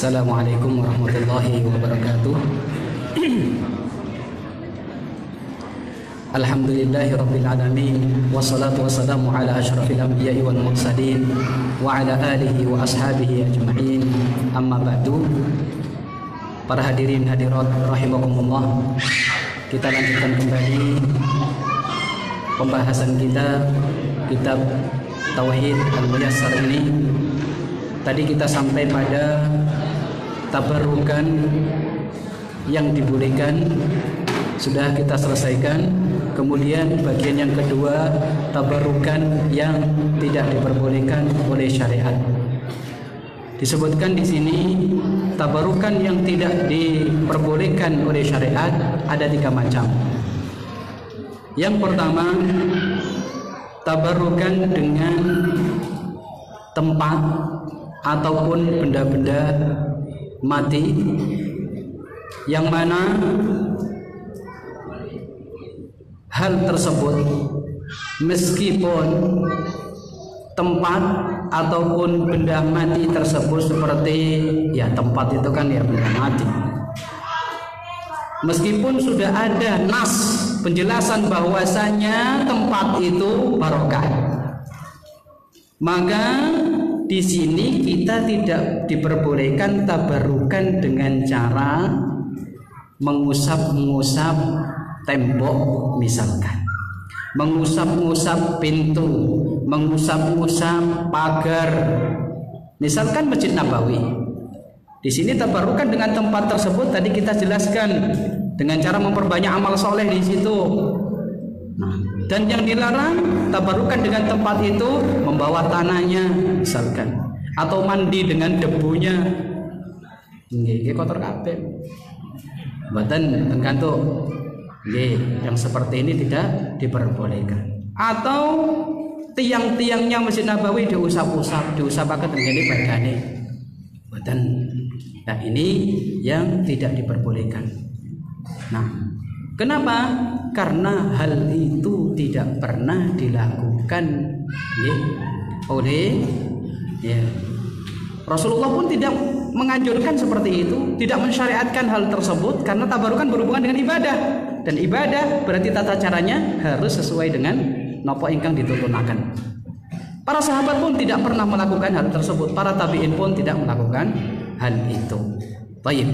Assalamualaikum warahmatullahi wabarakatuh. Alhamdulillahi alamin, wassalatu wassalamu ala asyrafil anbiya'i wal mursalin wa ala alihi wa ashabihi ajma'in. Amma ba'du. Para hadirin hadirat rahimakumullah, kita lanjutkan kembali pembahasan kita kitab Tauhid Al-Muyassar ini. Tadi kita sampai pada tabarukan yang dibolehkan, sudah kita selesaikan. Kemudian bagian yang kedua, tabarukan yang tidak diperbolehkan oleh syariat. Disebutkan di sini tabarukan yang tidak diperbolehkan oleh syariat ada 3 macam. Yang pertama, tabarukan dengan tempat ataupun benda-benda mati yang mana hal tersebut meskipun tempat ataupun benda mati tersebut seperti ya tempat itu kan ya benda mati, meskipun sudah ada nas penjelasan bahwasanya tempat itu barokah, maka di sini kita tidak diperbolehkan tabarukan dengan cara mengusap-ngusap tembok, misalkan mengusap-ngusap pintu, mengusap-ngusap pagar, misalkan Masjid Nabawi. Di sini tabarukan dengan tempat tersebut tadi kita jelaskan dengan cara memperbanyak amal soleh di situ. Nah, dan yang dilarang tabarukan dengan tempat itu membawa tanahnya misalkan, atau mandi dengan debunya. Nggih, kotor kabeh. Mboten tergantung. Nggih, yang seperti ini tidak diperbolehkan. Atau tiang-tiangnya Masjid Nabawi diusap-usap, diusapaken dengan badane. Mboten. Nah, ini yang tidak diperbolehkan. Nah, kenapa? Karena hal itu tidak pernah dilakukan oleh Rasulullah pun tidak menganjurkan seperti itu, tidak mensyariatkan hal tersebut, karena tabarukan berhubungan dengan ibadah, dan ibadah berarti tata caranya harus sesuai dengan napa ingkang dituntunaken. Para sahabat pun tidak pernah melakukan hal tersebut, para tabi'in pun tidak melakukan hal itu. Baik.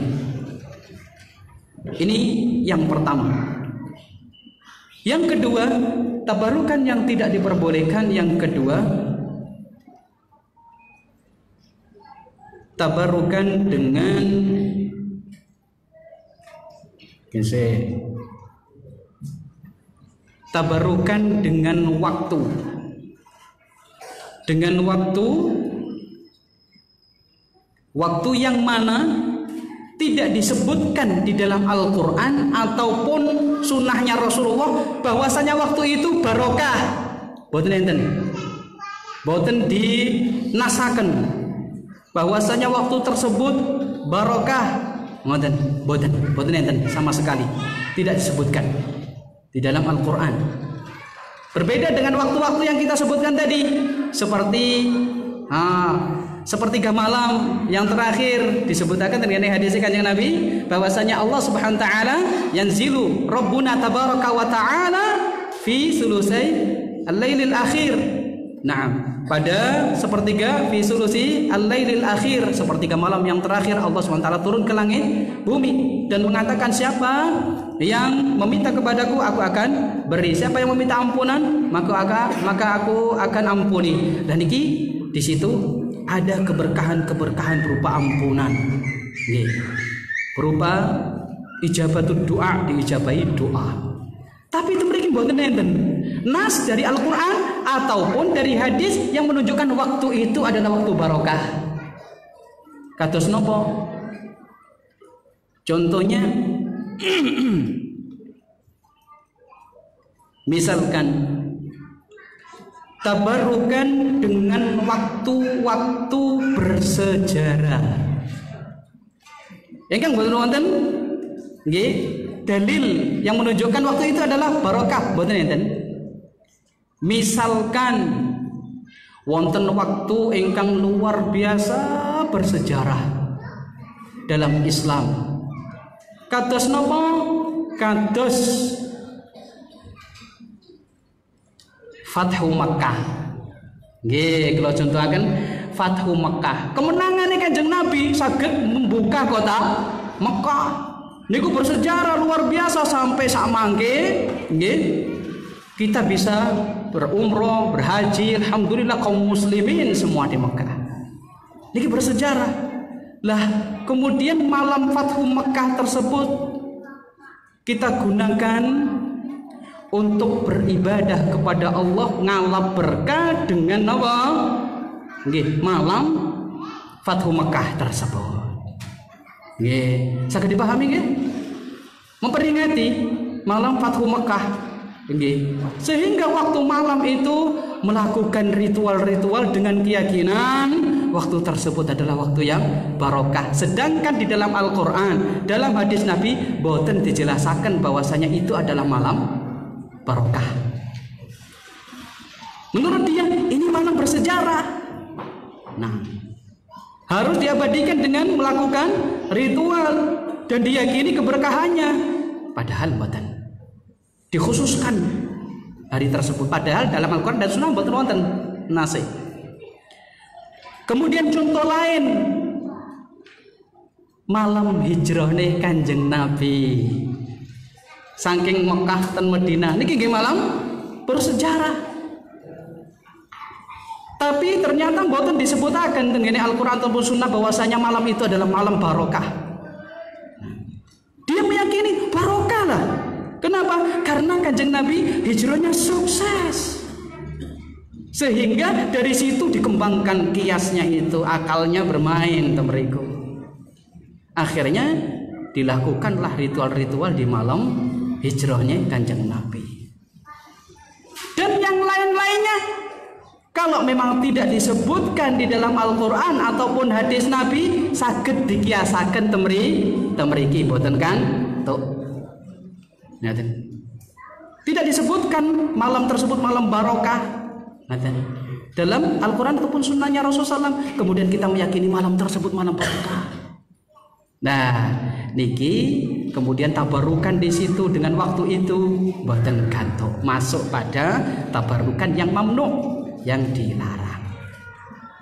Ini yang pertama. Yang kedua, tabarukan yang tidak diperbolehkan. Yang kedua, tabarukan dengan tabarukan dengan waktu. Dengan waktu yang mana tidak disebutkan di dalam Al-Quran ataupun sunnahnya Rasulullah bahwasanya waktu itu barokah. Boten enten, boten dinasaken bahwasanya waktu tersebut barokah. Boten enten sama sekali, tidak disebutkan di dalam Al-Quran. Berbeda dengan waktu-waktu yang kita sebutkan tadi, seperti sepertiga malam yang terakhir disebutkan dengan hadis Kanjeng Nabi bahwasanya Allah Subhanahu wa taala yanzilu Rabbuna tabaraka wa taala fi sulusai al-lailil akhir. Nah, pada sepertiga fi sulusi al-lailil akhir, sepertiga malam yang terakhir Allah Subhanahu wa taala turun ke langit bumi dan mengatakan, siapa yang meminta kepadaku aku akan beri, siapa yang meminta ampunan maka aku akan ampuni. Dan di situ ada keberkahan-keberkahan berupa ampunan, berupa ijabatul doa, diijabahi doa. Tapi itu mriki mboten enten nas dari Al-Quran ataupun dari hadis yang menunjukkan waktu itu adalah waktu barokah. Kados nopo? Contohnya misalkan tabarukan dengan waktu-waktu bersejarah. Ingkang boten wonten nggih dalil yang menunjukkan waktu itu adalah barokah, boten enten. Misalkan wonten waktu ingkang luar biasa bersejarah. dalam Islam. Kados napa? Kados Fathu Makkah. Nggih, kalau contohaken Fathu Makkah. Kemenangannya Kanjeng Nabi saged membuka kota Mekah. Niku bersejarah luar biasa sampai sak mangke nggih. Kita bisa berumroh, berhaji, alhamdulillah kaum muslimin semua di Mekah. Niki bersejarah. Lah, kemudian malam Fathu Mekah tersebut kita gunakan untuk beribadah kepada Allah, ngalap berkah dengan apa? Nggih, malam Fathu Mekah tersebut. Nggih, saged dipahami nggih? Memperingati malam Fathu Mekah. Nggih. Sehingga waktu malam itu melakukan ritual-ritual dengan keyakinan waktu tersebut adalah waktu yang barokah. Sedangkan di dalam Al-Qur'an, dalam hadis Nabi boten dijelaskan bahwasanya itu adalah malam barokah. Menurut dia ini malam bersejarah. Nah, harus diabadikan dengan melakukan ritual dan diyakini keberkahannya. Padahal boten dikhususkan hari tersebut. Padahal dalam Al-Quran dan Sunnah boten wonten nase. Kemudian contoh lain, malam hijrah nih Kanjeng Nabi saking Mekah dan Madinah niki nggih malam bersejarah. Tapi ternyata mboten disebutaken teng Al-Qur'an ataupun Sunnah bahwasanya malam itu adalah malam barokah. Dia meyakini barokah lah. Kenapa? Karena Kanjeng Nabi hijrahnya sukses. Sehingga dari situ dikembangkan kiasnya itu, akalnya bermain temeriku. Akhirnya dilakukanlah ritual-ritual di malam hijrahnya Kanjeng Nabi. Dan yang lain-lainnya, kalau memang tidak disebutkan di dalam Al-Quran ataupun hadis Nabi, saged dikiasaken temriki boten kan? Tuh. Tidak disebutkan malam tersebut malam barokah. Dalam Al-Quran ataupun sunnahnya Rasulullah SAW, kemudian kita meyakini malam tersebut malam barokah. Nah, niki kemudian tabarukan di situ dengan waktu itu boten gantuk, masuk pada tabarukan yang mamnu, yang dilarang.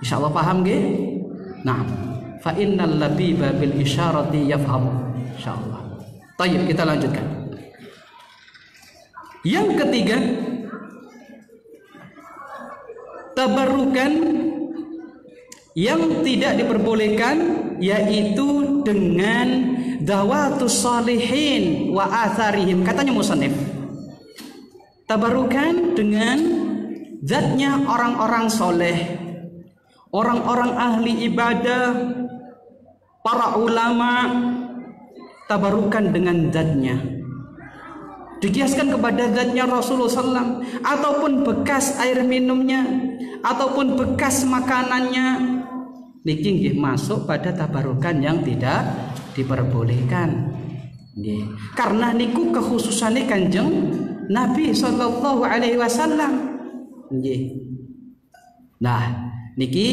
Insyaallah paham nggih? Nah, fa innal labiba bil isyarati yafham. Insyaallah. Baik, kita lanjutkan. Yang ketiga, tabarukan yang tidak diperbolehkan yaitu dengan dawatus salihin wa atharihim. Katanya musannif, tabarukan dengan zatnya orang-orang soleh, orang-orang ahli ibadah, para ulama, tabarukan dengan zatnya, dikiaskan kepada zatnya Rasulullah SAW, ataupun bekas air minumnya, ataupun bekas makanannya, niki nggih masuk pada tabarukan yang tidak diperbolehkan. Nggih. Karena niku kekhususane Kanjeng Nabi sallallahu alaihi wasallam. Nggih. Nah, niki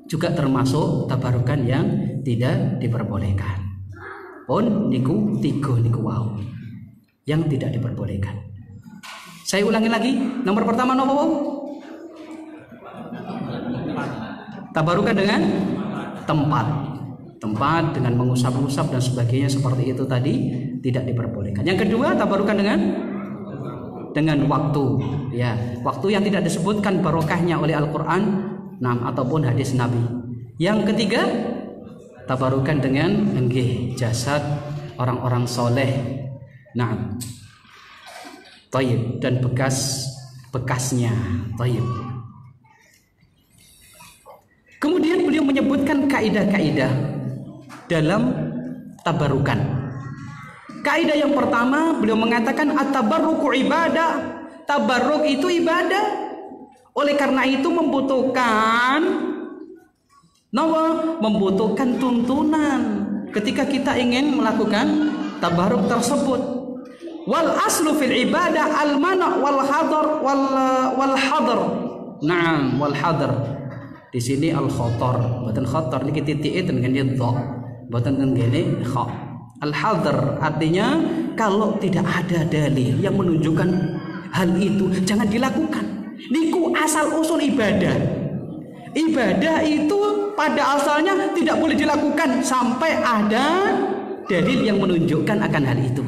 juga termasuk tabarukan yang tidak diperbolehkan. Pun niku tiga niku wau yang tidak diperbolehkan. Saya ulangi lagi, nomor pertama nopo wau? Tabarukan dengan tempat dengan mengusap-usap dan sebagainya seperti itu tadi tidak diperbolehkan. Yang kedua, tabarukan dengan waktu, ya, waktu yang tidak disebutkan barokahnya oleh Al-Qur'an ataupun hadis Nabi. Yang ketiga, tabarukan dengan jasad orang-orang soleh, thayyib, dan bekasnya thayyib. Kemudian beliau menyebutkan kaidah-kaidah dalam tabarukan. Kaidah yang pertama, beliau mengatakan at-tabarruku ibadah. Tabarruk itu ibadah. Oleh karena itu membutuhkan tuntunan ketika kita ingin melakukan tabarruk tersebut. Wal aslu fil ibadah al mana' wal hadar wal hadar. Naam, wal hadar. Di sini al khotor, bukan khotor, ini titike dengan dha. Boten tenggene kha. Al-hadr artinya kalau tidak ada dalil yang menunjukkan hal itu jangan dilakukan. Niku asal usul ibadah. Ibadah itu pada asalnya tidak boleh dilakukan sampai ada dalil yang menunjukkan akan hal itu.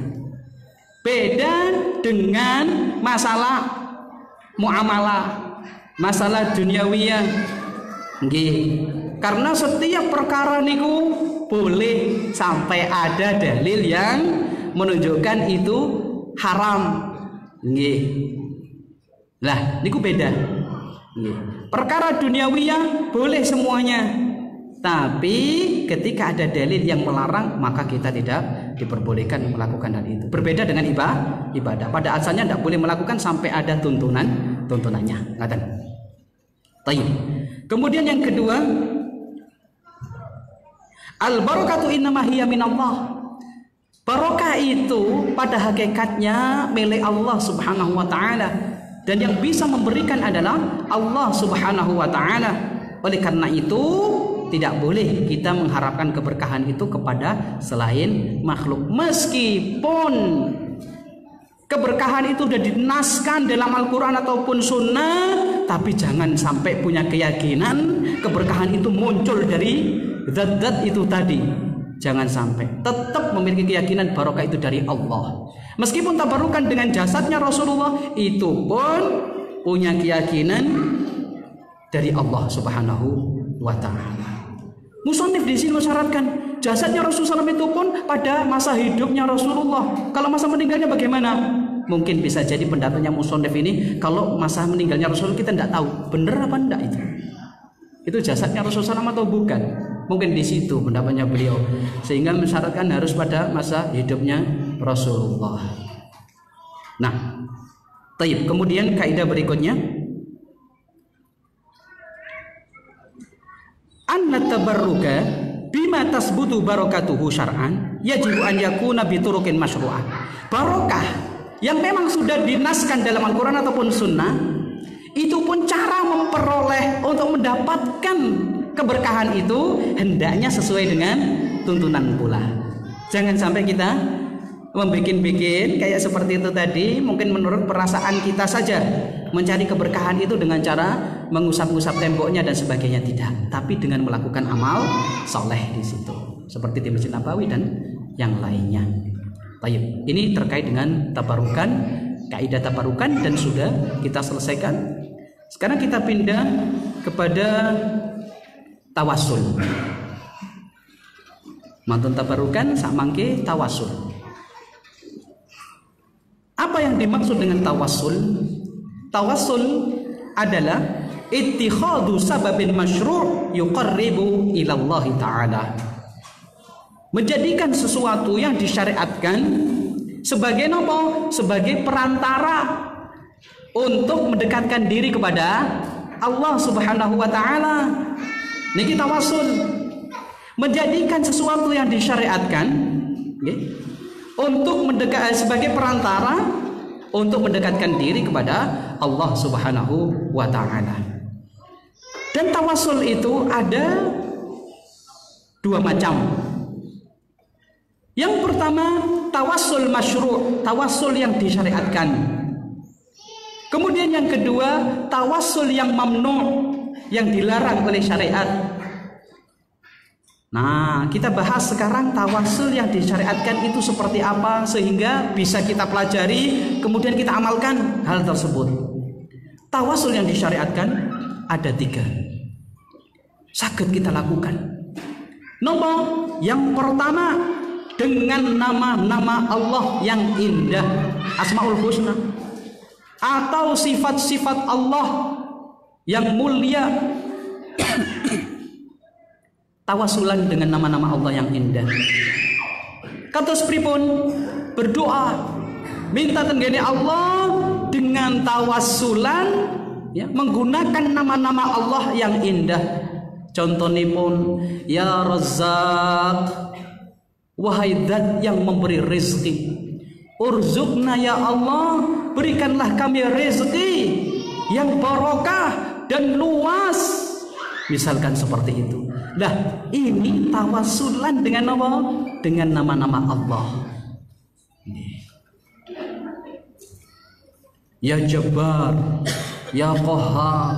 Beda dengan masalah muamalah, masalah duniawiyah. Nggih. Karena setiap perkara niku boleh sampai ada dalil yang menunjukkan itu haram. Nggih. Lah, niku beda. Nggih. Perkara duniawiyah boleh semuanya. Tapi ketika ada dalil yang melarang, maka kita tidak diperbolehkan melakukan hal itu. Berbeda dengan ibadah. Pada asalnya tidak boleh melakukan sampai ada tuntunannya. Ngaten. Tayyib. Kemudian yang kedua, al-barakatu innama hiya minallah. Barokah itu pada hakikatnya milik Allah Subhanahu wa taala, dan yang bisa memberikan adalah Allah Subhanahu wa taala. Oleh karena itu tidak boleh kita mengharapkan keberkahan itu kepada selain makhluk. Meskipun keberkahan itu sudah dinaskan dalam Al-Quran ataupun Sunnah, tapi jangan sampai punya keyakinan keberkahan itu muncul dari zat-zat itu tadi. Jangan sampai. Tetap memiliki keyakinan barokah itu dari Allah. Meskipun tabarukan dengan jasadnya Rasulullah, itu pun punya keyakinan dari Allah Subhanahu wa taala. Musannif di sini mensyaratkan jasadnya Rasulullah SAW itu pun pada masa hidupnya Rasulullah. Kalau masa meninggalnya bagaimana? Mungkin bisa jadi pendapatnya musannif ini, kalau masa meninggalnya Rasulullah kita tidak tahu benar apa enggak itu jasadnya Rasulullah SAW atau bukan. Mungkin di situ pendapatnya beliau, sehingga mensyaratkan harus pada masa hidupnya Rasulullah. Nah, taib. Kemudian kaidah berikutnya, anna tabarruka bima tasbutu barakatuhu syar'an yajibu an yakuna biturukin masyru'ah. Barokah yang memang sudah dinaskan dalam Al-Quran ataupun Sunnah, itu pun cara memperoleh untuk mendapatkan keberkahan itu hendaknya sesuai dengan tuntunan pula. Jangan sampai kita membikin-bikin kayak seperti itu tadi, mungkin menurut perasaan kita saja mencari keberkahan itu dengan cara mengusap-usap temboknya dan sebagainya, tidak, tapi dengan melakukan amal soleh di situ, seperti di Masjid Nabawi dan yang lainnya. Baik, ini terkait dengan tabarukan, kaidah tabarukan, dan sudah kita selesaikan. Sekarang kita pindah kepada tawasul. Mantun tabarukan sak mangke tawasul. Apa yang dimaksud dengan tawasul? Tawasul adalah ittikhadu sababin masyru' yuqarribu ila Allah Ta'ala. Menjadikan sesuatu yang disyariatkan sebagai apa? Sebagai perantara untuk mendekatkan diri kepada Allah Subhanahu wa taala. Niki tawasul. Menjadikan sesuatu yang disyariatkan, okay, untuk mendekat sebagai perantara untuk mendekatkan diri kepada Allah Subhanahu wa taala. Dan tawasul itu ada dua macam. Yang pertama, tawasul masyru', tawasul yang disyariatkan. Kemudian yang kedua, tawasul yang mamnu', yang dilarang oleh syariat. Nah, kita bahas sekarang tawasul yang disyariatkan itu seperti apa, sehingga bisa kita pelajari, kemudian kita amalkan hal tersebut. Tawasul yang disyariatkan ada 3. Saged kita lakukan. Nomor yang pertama, dengan nama-nama Allah yang indah, Asmaul Husna, atau sifat-sifat Allah yang mulia. Tawasulan dengan nama-nama Allah yang indah. Kados pripun? Berdoa, minta tenggene Allah dengan tawasulan, ya, menggunakan nama-nama Allah yang indah. Contonipun, ya Razzaq, wahai Zat yang memberi rezeki. Urzuqna ya Allah, berikanlah kami rezeki yang barokah dan luas. Misalkan seperti itu. Nah, ini tawasulan dengan apa? Dengan nama-nama Allah. Ya Jabbar, Ya Qahhar,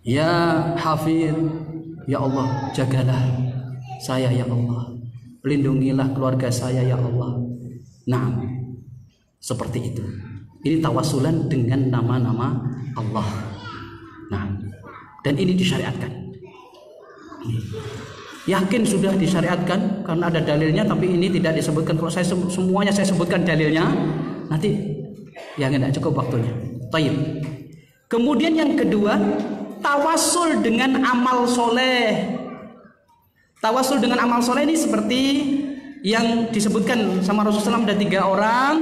Ya Hafid, ya Allah, jagalah saya ya Allah, lindungilah keluarga saya ya Allah. Nah, seperti itu. Ini tawasulan dengan nama-nama Allah. Nah, dan ini disyariatkan. Yakin sudah disyariatkan karena ada dalilnya, tapi ini tidak disebutkan. Kalau saya semuanya saya sebutkan dalilnya, nanti yang tidak cukup waktunya. Taib. Kemudian yang kedua, tawasul dengan amal soleh. Tawasul dengan amal soleh ini seperti yang disebutkan sama Rasulullah SAW, ada 3 orang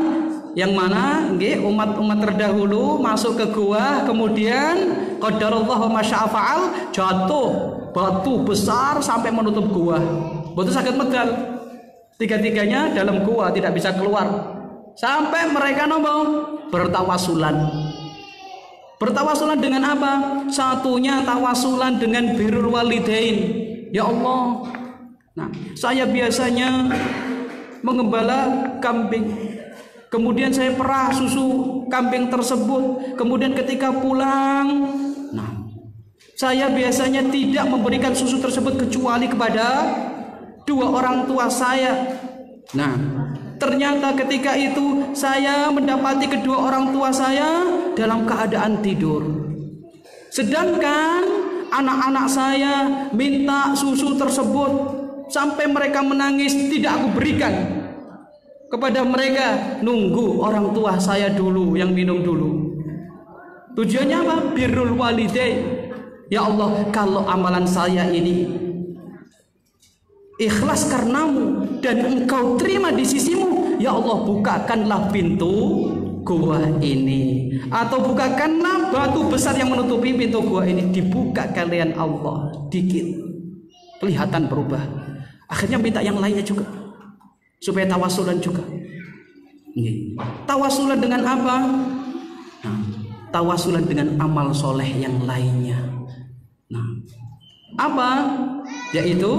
yang mana umat-umat terdahulu masuk ke gua, kemudian qadarallahu ma syaa fa'al, jatuh batu besar sampai menutup gua. Betul sakit medal. 3-tiganya dalam gua tidak bisa keluar. Sampai mereka bertawasulan. Bertawasulan dengan apa? Satunya tawasulan dengan birrul walidain. Ya Allah, nah, saya biasanya mengembala kambing. Kemudian saya perah susu kambing tersebut. Kemudian ketika pulang, nah, saya biasanya tidak memberikan susu tersebut kecuali kepada 2 orang tua saya. Nah, ternyata ketika itu saya mendapati kedua orang tua saya dalam keadaan tidur. Sedangkan anak-anak saya minta susu tersebut sampai mereka menangis, tidak aku berikan kepada mereka. Nunggu orang tua saya dulu yang minum dulu. Tujuannya apa? Birrul walidain. Ya Allah, kalau amalan saya ini ikhlas karenamu dan engkau terima di sisimu, ya Allah, bukakanlah pintu gua ini, atau bukakanlah batu besar yang menutupi pintu gua ini. Dibuka kalian Allah dikit, kelihatan berubah. Akhirnya minta yang lainnya juga supaya tawasulan juga. Tawasulan dengan apa? Nah, tawasulan dengan amal soleh yang lainnya. Nah, apa? Yaitu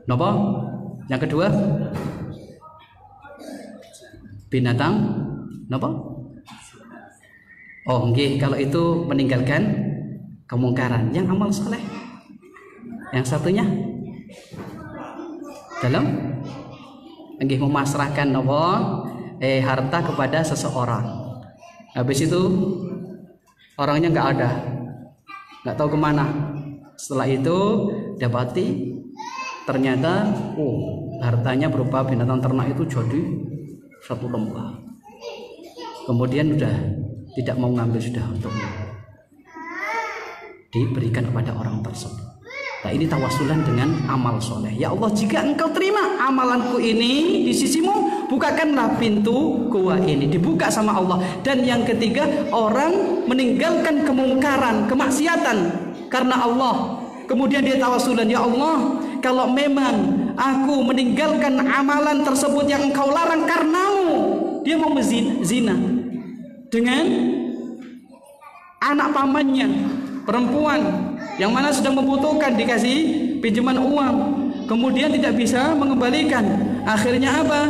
apa? Yang kedua, binatang apa? Oh, nggih, kalau itu meninggalkan kemungkaran. Yang amal soleh. Yang satunya dalam nggih memasrahkan apa? Harta kepada seseorang. Habis itu orangnya nggak ada, nggak tahu kemana. Setelah itu dapati ternyata hartanya berupa binatang ternak itu jadi 1 lembah. Kemudian sudah tidak mau ngambil, sudah untuk diberikan kepada orang tersebut. Nah, ini tawasulan dengan amal soleh. Ya Allah, jika engkau terima amalanku ini di sisimu, bukakanlah pintu gua ini. Dibuka sama Allah. Dan yang ketiga, orang meninggalkan kemungkaran, kemaksiatan karena Allah. Kemudian dia tawasulan, ya Allah, kalau memang aku meninggalkan amalan tersebut yang engkau larang karenamu. Dia mau zina dengan anak pamannya perempuan yang mana sedang membutuhkan, dikasih pinjaman uang, kemudian tidak bisa mengembalikan. Akhirnya apa?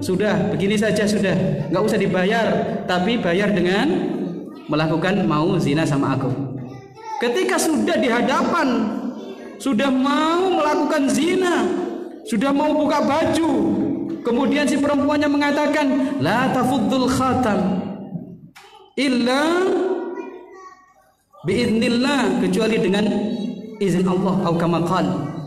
Sudah begini saja, sudah nggak usah dibayar, tapi bayar dengan melakukan mau zina sama aku. Ketika sudah di hadapan, sudah mau melakukan zina, sudah mau buka baju, kemudian si perempuannya mengatakan, la tafuddul khatam illa biidznillah, kecuali dengan izin Allah, atau kama qala,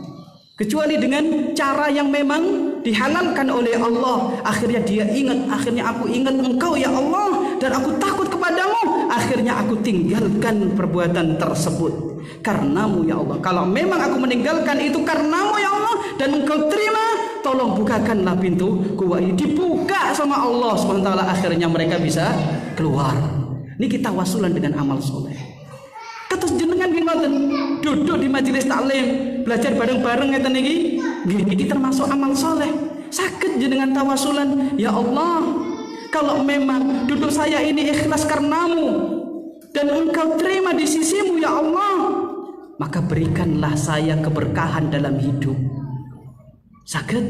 kecuali dengan cara yang memang dihalalkan oleh Allah. Akhirnya dia ingat, akhirnya aku ingat engkau ya Allah, dan aku takut kepadamu. Akhirnya aku tinggalkan perbuatan tersebut karenamu ya Allah. Kalau memang aku meninggalkan itu karenamu ya Allah, dan engkau terima, tolong bukakanlah pintu gua ini. Dibuka sama Allah SWT. Akhirnya mereka bisa keluar. Ini kita wasulan dengan amal soleh. Kados jenengan duduk di majelis taklim, belajar bareng-bareng ngeten iki, niki termasuk amal soleh. Sakit jenengan tawasulan, ya Allah, kalau memang duduk saya ini ikhlas karenamu, dan engkau terima di sisimu ya Allah, maka berikanlah saya keberkahan dalam hidup. Sakit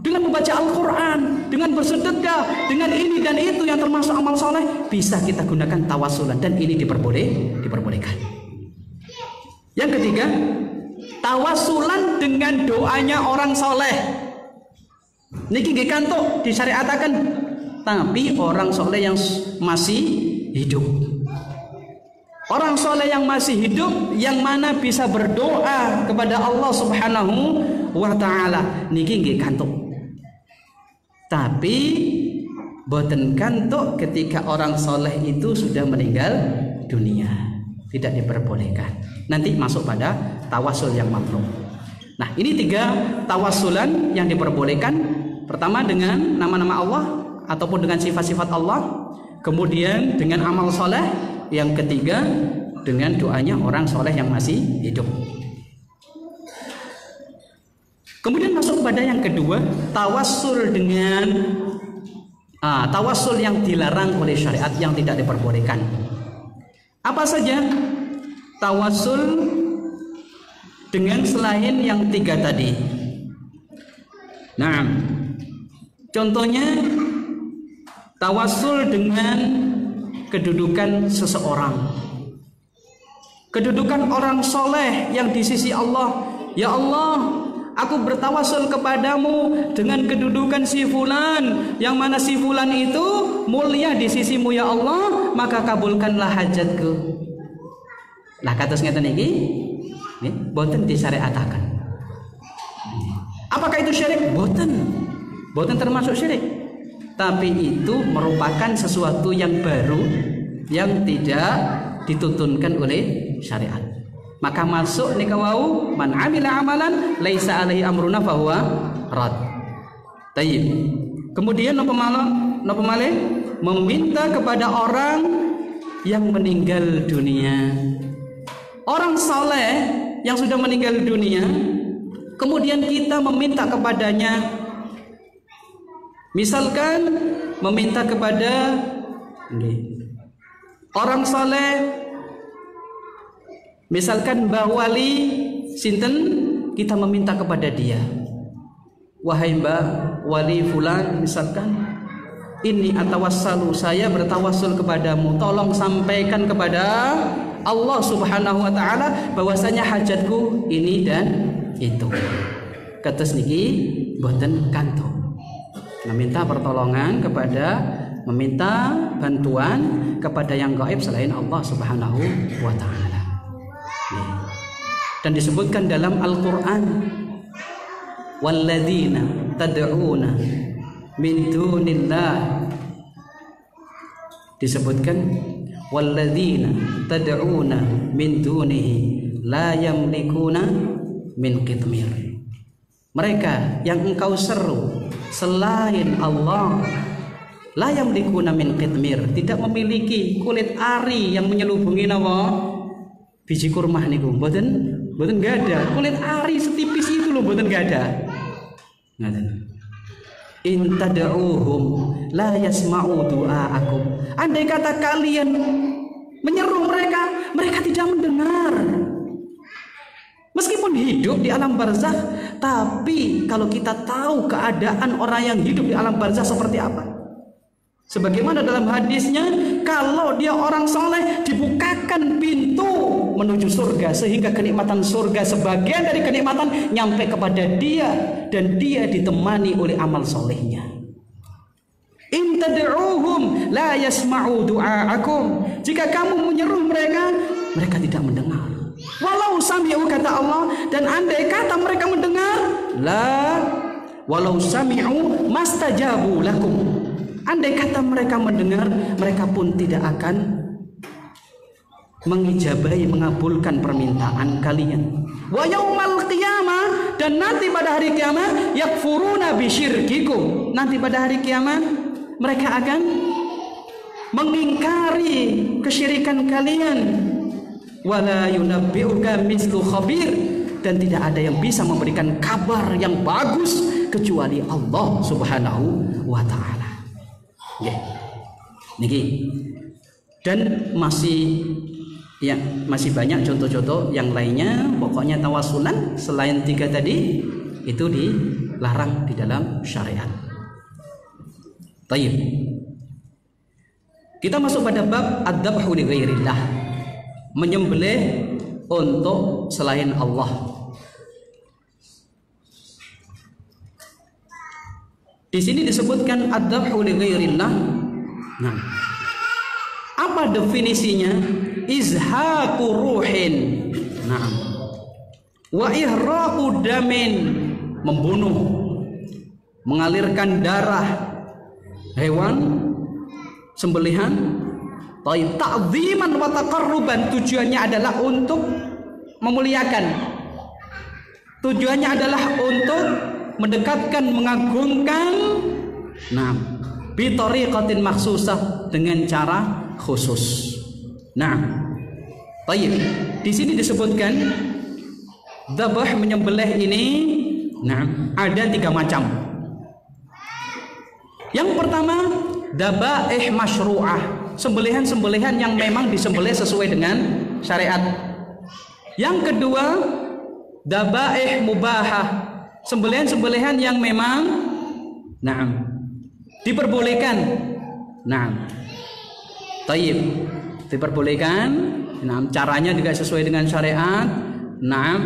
dengan membaca Al-Quran, dengan bersedekah, dengan ini dan itu yang termasuk amal soleh, bisa kita gunakan tawasulan, dan ini diperbolehkan. Yang ketiga, tawasulan dengan doanya orang soleh. Niki nggih kantuk disyariataken, tapi orang soleh yang masih hidup. Orang soleh yang masih hidup, yang mana bisa berdoa kepada Allah Subhanahu wa Ta'ala, niki nggih kantuk. Tapi boten kantuk ketika orang soleh itu sudah meninggal dunia, tidak diperbolehkan. Nanti masuk pada tawasul yang makruh. Nah, ini 3 tawasulan yang diperbolehkan. Pertama dengan nama-nama Allah ataupun dengan sifat-sifat Allah, kemudian dengan amal soleh, yang ketiga dengan doanya orang soleh yang masih hidup. Kemudian masuk pada yang kedua, tawasul dengan tawasul yang dilarang oleh syariat, yang tidak diperbolehkan. Apa saja? Tawasul dengan selain yang 3 tadi. Nah, contohnya tawasul dengan kedudukan seseorang, kedudukan orang soleh yang di sisi Allah. Ya Allah, aku bertawasul kepadamu dengan kedudukan si fulan, yang mana si fulan itu mulia di sisimu ya Allah, maka kabulkanlah hajatku. Lah kados ngeten iki nggih boten disyariataken. Apakah itu syirik? Boten termasuk syirik. Tapi itu merupakan sesuatu yang baru yang tidak dituntunkan oleh syariat. Maka masuk nika wau man amila amalan laisa alaihi amruna fahuwa rad. Tayyib. Kemudian napa malih? Meminta kepada orang yang meninggal dunia. Orang soleh yang sudah meninggal dunia, kemudian kita meminta kepadanya. Misalkan meminta kepada orang soleh, misalkan Mbah Wali sinten, kita meminta kepada dia, wahai Mbah Wali fulan, misalkan ini atawassalu, saya bertawassul kepadamu, tolong sampaikan kepada Allah Subhanahu wa Ta'ala bahwasanya hajatku ini dan itu. Kados niki boten kantuk. Meminta pertolongan meminta bantuan kepada yang gaib selain Allah Subhanahu wa Ta'ala. Dan disebutkan dalam Al-Quran, walladzina tad'una min dunillah, disebutkan walladzina tad'una min dunihi la yamlikuna min qitmir. Mereka yang engkau seru selain Allah, la yamlikuna min qitmir, tidak memiliki kulit ari yang menyelubungi nawa biji kurma niku. Mboten enggak ada. Kulit ari setipis itu loh, mboten enggak ada. Ngaten. In tad'uhum la yasma'u du'aakum. Andai kata kalian menyeru mereka, mereka tidak mendengar. Meskipun hidup di alam barzakh, tapi kalau kita tahu keadaan orang yang hidup di alam barzakh seperti apa, sebagaimana dalam hadisnya, kalau dia orang soleh dibukakan pintu menuju surga, sehingga kenikmatan surga sebagian dari kenikmatan nyampe kepada dia, dan dia ditemani oleh amal solehnya. In tad'uhum la yasma'u du'aakum. Jika kamu menyeru mereka, mereka tidak mendengar. Walau sami'u, kata Allah, dan andai kata mereka mendengar, walau sami'u mastajabu lakum. Andai kata mereka mendengar, mereka pun tidak akan mengijabahi, mengabulkan permintaan kalian. Wa yaumal qiyamah, dan nanti pada hari kiamat, yakfuruna bisyirkikum. Nanti pada hari kiamat mereka akan mengingkari kesyirikan kalian. Wala yunabbi'uka mislu khabir, dan tidak ada yang bisa memberikan kabar yang bagus kecuali Allah Subhanahu wa Ta'ala. Nggih. Niki Dan masih banyak contoh-contoh yang lainnya. Pokoknya tawasulan selain 3 tadi itu dilarang di dalam syariat. Tayyib. Kita masuk pada bab adzabhu li ghairillah, menyembelih untuk selain Allah. Di sini disebutkan adzabhu li ghairillah. Nah, apa definisinya? Izhaqu ruhin. Nah, wa ihraqu damin, membunuh, mengalirkan darah hewan sembelihan. Ta'ziman wa taqarruban, tujuannya adalah untuk memuliakan, tujuannya adalah untuk mendekatkan, mengagungkan. Nah, bi tariqatin makhsusah, dengan cara khusus. Nah, baik. Di sini disebutkan dzabah, menyembelih ini, nah, ada 3 macam. Yang pertama, dzabaih masyru'ah, sembelihan-sembelihan yang memang disembelih sesuai dengan syariat. Yang kedua, dzabaih mubahah, sembelihan-sembelihan yang memang, nah, diperbolehkan. Nah, tayyib, diperbolehkan. Nah, caranya juga sesuai dengan syariat. Nah,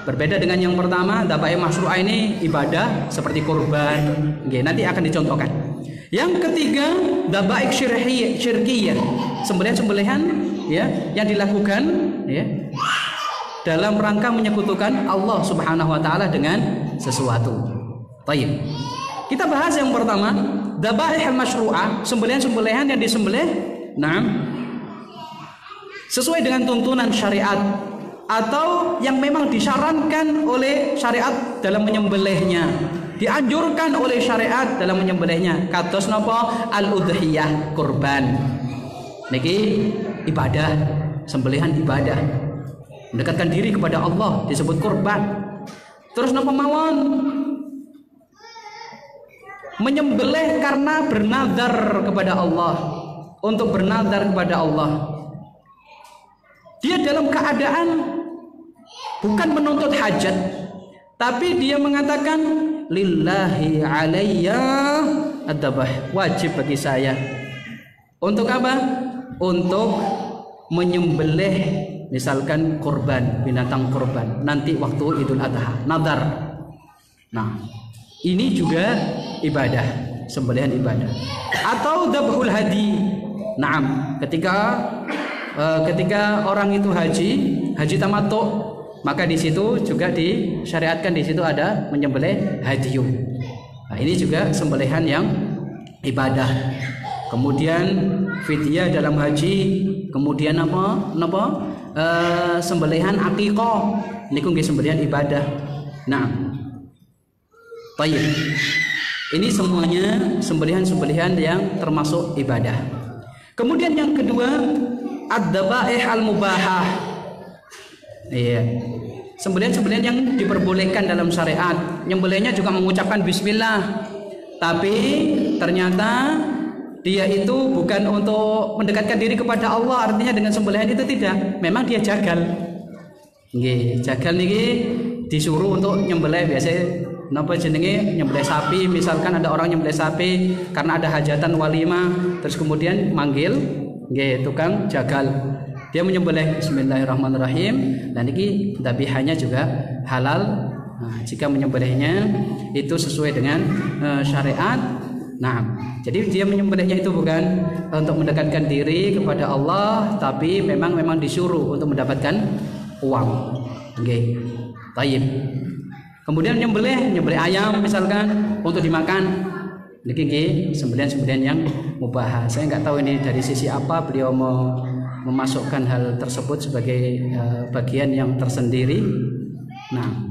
berbeda dengan yang pertama. Dzabaih masyru'ah ini ibadah seperti kurban. Oke, nanti akan dicontohkan. Yang ketiga, dzabaih syirkiyah, sembelihan-sembelihan ya yang dilakukan ya dalam rangka menyekutukan Allah Subhanahu wa taala dengan sesuatu. Baik. Kita bahas yang pertama, dzabaih masyru'ah, sembelihan-sembelihan yang disembelih, nah, sesuai dengan tuntunan syariat atau yang memang disyaratkan oleh syariat dalam menyembelihnya, dianjurkan oleh syariat dalam menyembelihnya. Kados napa? Al-udhiyah, kurban. Niki ibadah, sembelihan ibadah, mendekatkan diri kepada Allah, disebut kurban. Terus napa mawon? Menyembelih karena bernadar kepada Allah, untuk bernadar kepada Allah. Dia dalam keadaan bukan menuntut hajat, tapi dia mengatakan lillahi alayya adzabah, wajib bagi saya. Untuk apa? Untuk menyembelih misalkan kurban, binatang kurban nanti waktu Idul Adha, nadar. Nah, ini juga ibadah, sembelihan ibadah. Atau dzabhul hadi. Naam, ketika orang itu haji tamattu, maka di situ juga disyariatkan, di situ ada menyembelih hadiyun. Nah, ini juga sembelihan yang ibadah. Kemudian fidyah dalam haji, kemudian sembelihan aqiqah, niku nggih sembelihan ibadah. Nah, baik. Ini semuanya sembelihan-sembelihan yang termasuk ibadah. Kemudian yang kedua, ad-dzabaih al-mubahah. Iya. Sembelihan-sembelihan yang diperbolehkan dalam syariat. Nyembelihnya juga mengucapkan bismillah. Tapi ternyata dia itu bukan untuk mendekatkan diri kepada Allah, artinya dengan sembelihan itu tidak. Memang dia jagal. Nggih, jagal niki disuruh untuk nyembelih biasanya napa jenenge nyembelih sapi, misalkan ada orang nyembelih sapi karena ada hajatan walimah, terus kemudian manggil nggih tukang jagal, dia menyembelih bismillahirrahmanirrahim, dan ini dzabihanya juga halal. Nah, jika menyembelihnya itu sesuai dengan syariat. Nah, jadi dia menyembelihnya itu bukan untuk mendekatkan diri kepada Allah, tapi memang disuruh untuk mendapatkan uang. Nggih. Tayyib. Kemudian nyembelih ayam misalkan untuk dimakan. Niki sembelihan-sembelihan yang mubah. Saya nggak tahu ini dari sisi apa beliau memasukkan hal tersebut sebagai bagian yang tersendiri. Nah,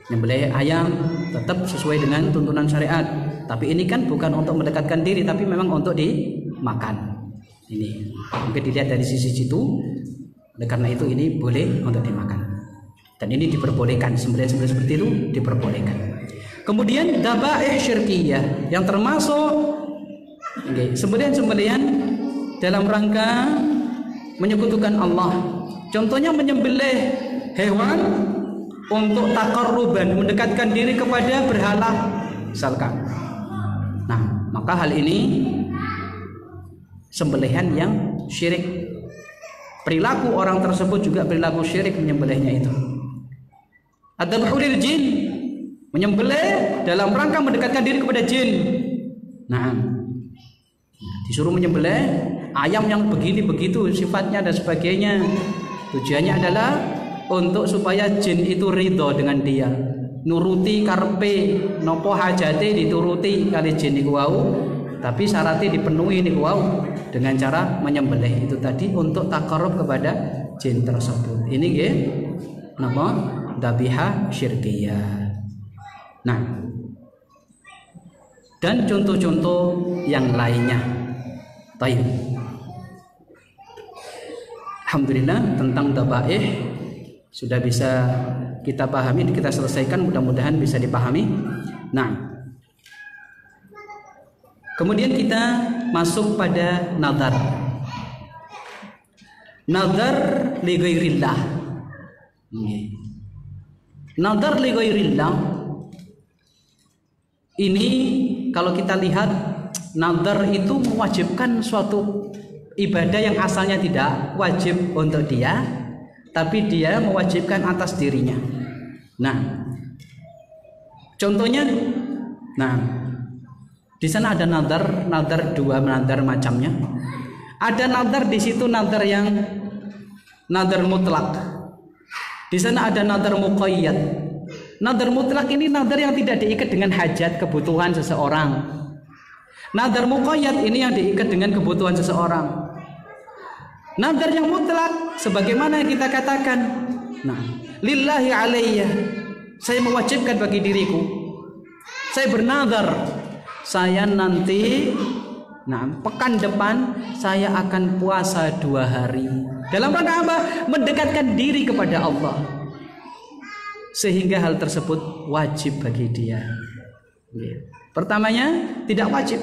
nyembelih ayam tetap sesuai dengan tuntunan syariat. Tapi ini kan bukan untuk mendekatkan diri, tapi memang untuk dimakan. Ini mungkin dilihat dari sisi situ. Oleh karena itu ini boleh untuk dimakan. Dan ini diperbolehkan, sembelihan-sembelihan seperti itu diperbolehkan. Kemudian dzabaih syirkiyah yang termasuk sembelihan-sembelihan dalam rangka menyekutukan Allah. Contohnya menyembelih hewan untuk taqarruban, mendekatkan diri kepada berhala misalkan. Nah, maka hal ini sembelihan yang syirik. Perilaku orang tersebut juga perilaku syirik menyembelihnya itu. Adzabhu lil jin, menyembelih dalam rangka mendekatkan diri kepada jin. Nah, disuruh menyembelih ayam yang begini begitu sifatnya dan sebagainya. Tujuannya adalah untuk supaya jin itu ridho dengan dia, nuruti karpe nopo hajate dituruti kali jin niku wau, tapi syaratnya dipenuhi niku wau dengan cara menyembelih itu tadi untuk takarrub kepada jin tersebut. Ini nggih napa dzabihah syirkiyah. Nah, dan contoh-contoh yang lainnya. Baik. Alhamdulillah tentang dzabaih sudah bisa kita pahami, kita selesaikan, mudah-mudahan bisa dipahami. Nah, kemudian kita masuk pada nazar. Nazar li ghairillah. Nazar li ghairillah ini kalau kita lihat, nazar itu mewajibkan suatu ibadah yang asalnya tidak wajib untuk dia, tapi dia mewajibkan atas dirinya. Nah, contohnya, nah, di sana ada nazar dua nazar macamnya. Ada nazar di situ nazar yang nazar mutlak. Di sana ada nazar muqayyad. Nazar mutlak ini nazar yang tidak diikat dengan hajat kebutuhan seseorang. Nazar muqayyad ini yang diikat dengan kebutuhan seseorang. Nazar yang mutlak sebagaimana yang kita katakan, nah, lillahi alayya, saya mewajibkan bagi diriku, saya bernazar, saya nanti, nah, pekan depan saya akan puasa 2 hari. Dalam rangka apa? Mendekatkan diri kepada Allah, sehingga hal tersebut wajib bagi dia. Pertamanya tidak wajib,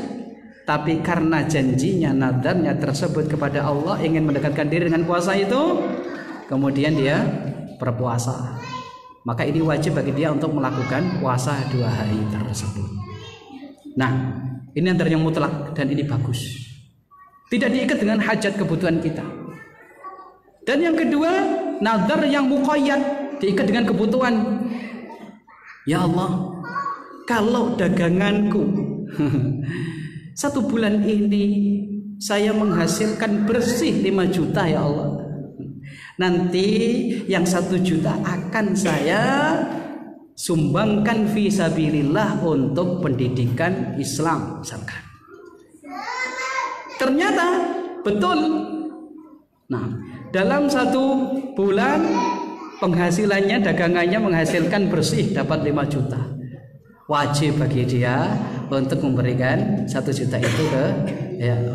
tapi karena janjinya, nadarnya tersebut kepada Allah ingin mendekatkan diri dengan puasa itu, kemudian dia berpuasa, maka ini wajib bagi dia untuk melakukan puasa 2 hari tersebut. Nah, ini nazar yang mutlak dan ini bagus, tidak diikat dengan hajat kebutuhan kita. Dan yang kedua, nazar yang muqayyad, diikat dengan kebutuhan. Ya Allah, kalau daganganku 1 bulan ini saya menghasilkan bersih 5 juta ya Allah, nanti yang 1 juta akan saya sumbangkan fi sabilillah untuk pendidikan Islam misalkan. Ternyata betul. Nah, dalam 1 bulan penghasilannya, dagangannya menghasilkan bersih dapat 5 juta. Wajib bagi dia untuk memberikan 1 juta itu ke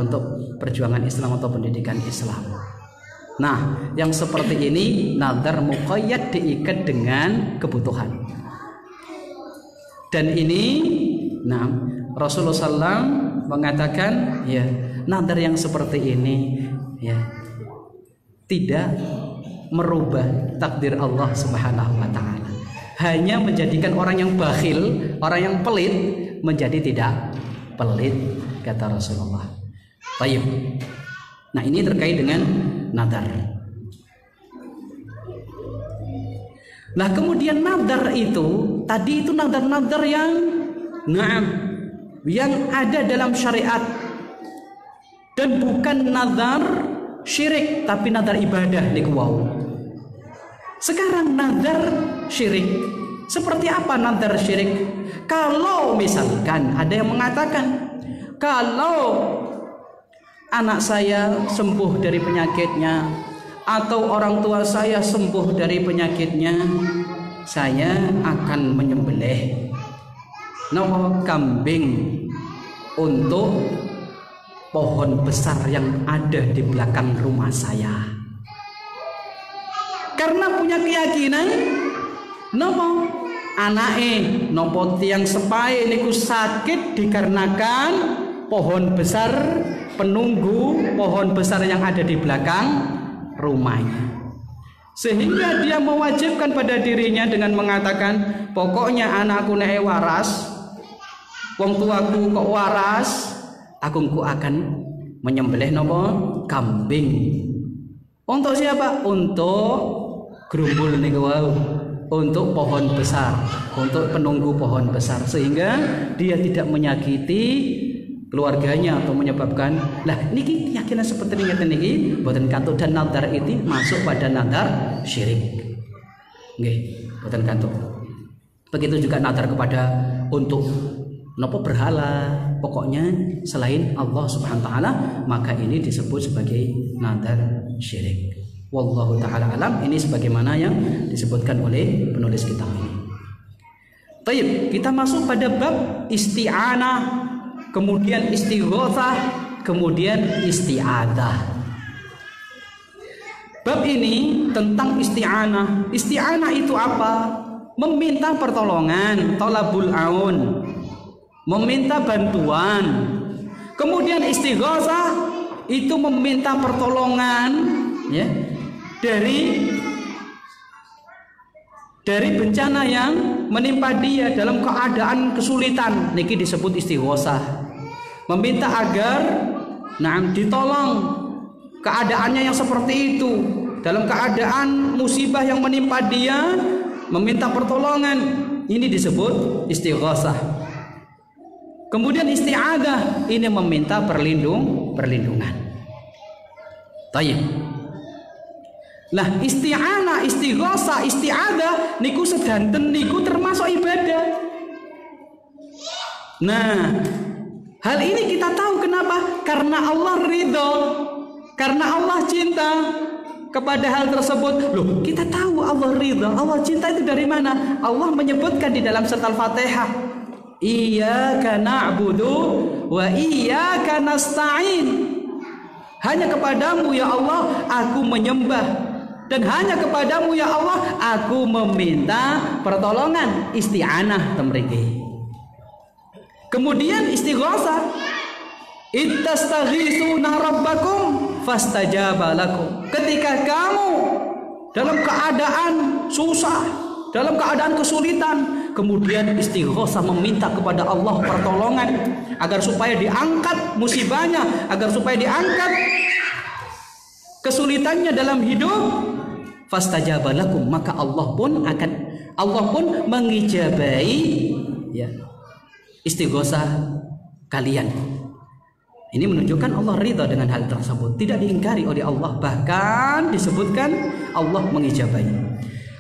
untuk perjuangan Islam atau pendidikan Islam. Nah, yang seperti ini nazar muqayyad diikat dengan kebutuhan. Dan ini, nah, Rasulullah SAW mengatakan, ya, nazar yang seperti ini, ya, tidak merubah takdir Allah Subhanahu wa taala. Hanya menjadikan orang yang bakhil, orang yang pelit menjadi tidak pelit, kata Rasulullah. Baik. Nah, ini terkait dengan nazar. Nah, kemudian nazar itu tadi itu nazar-nazar yang ada dalam syariat dan bukan nazar syirik, tapi nazar ibadah niku wau. Sekarang nazar syirik. Seperti apa nazar syirik? Kalau misalkan ada yang mengatakan, kalau anak saya sembuh dari penyakitnya atau orang tua saya sembuh dari penyakitnya, saya akan menyembelih kambing untuk pohon besar yang ada di belakang rumah saya. Karena punya keyakinan anake nopo tiang sepae niku sakit dikarenakan pohon besar penunggu pohon besar yang ada di belakang rumahnya. Sehingga dia mewajibkan pada dirinya dengan mengatakan, pokoknya anakku nek waras, wong tuaku kok waras, aku akan menyembelih nopo kambing. Untuk siapa? Untuk gerumbul niku wau, untuk pohon besar, untuk penunggu pohon besar, sehingga dia tidak menyakiti keluarganya atau menyebabkan lah niki keyakinan seperti niki boten kantuk, dan nadar itu masuk pada nadar syirik. Nggih, boten kantuk. Begitu juga nadar kepada untuk nopo berhala, pokoknya selain Allah Subhanahu wa taala, maka ini disebut sebagai nadar syirik. Wallahu taala alam. Ini sebagaimana yang disebutkan oleh penulis kitab ini. Baik, kita masuk pada bab isti'anah, kemudian istighotsah, kemudian isti'adzah. Bab ini tentang isti'anah. Isti'anah itu apa? Meminta pertolongan, thalabul aun, meminta bantuan. Kemudian istighotsah itu meminta pertolongan, ya, dari bencana yang menimpa dia dalam keadaan kesulitan. Niki disebut istighotsah. Meminta agar ditolong keadaannya yang seperti itu, dalam keadaan musibah yang menimpa dia, meminta pertolongan. Ini disebut istighotsah. Kemudian isti'adzah, ini meminta perlindungan. Tayyib. Lah isti'anah, istighotsah, isti'adzah niku sedanten niku termasuk ibadah. Nah, hal ini kita tahu kenapa? Karena Allah ridho, karena Allah cinta kepada hal tersebut. Loh, kita tahu Allah ridho, Allah cinta itu dari mana? Allah menyebutkan di dalam surat Al-Fatihah, iyyaka na'budu wa iyyaka nasta'in. Hanya kepadamu ya Allah aku menyembah, dan hanya kepadamu ya Allah aku meminta pertolongan. Isti'anah temriki. Kemudian istighotsah, ittastaghitsuna rabbakum fastajaba lakum. Ketika kamu dalam keadaan susah, dalam keadaan kesulitan, kemudian istighotsah meminta kepada Allah pertolongan agar supaya diangkat musibahnya, agar supaya diangkat kesulitannya dalam hidup, fastajaba lakum, maka Allah pun mengijabai, ya, istighotsah kalian. Ini menunjukkan Allah ridha dengan hal tersebut, tidak diingkari oleh Allah, bahkan disebutkan Allah mengijabai.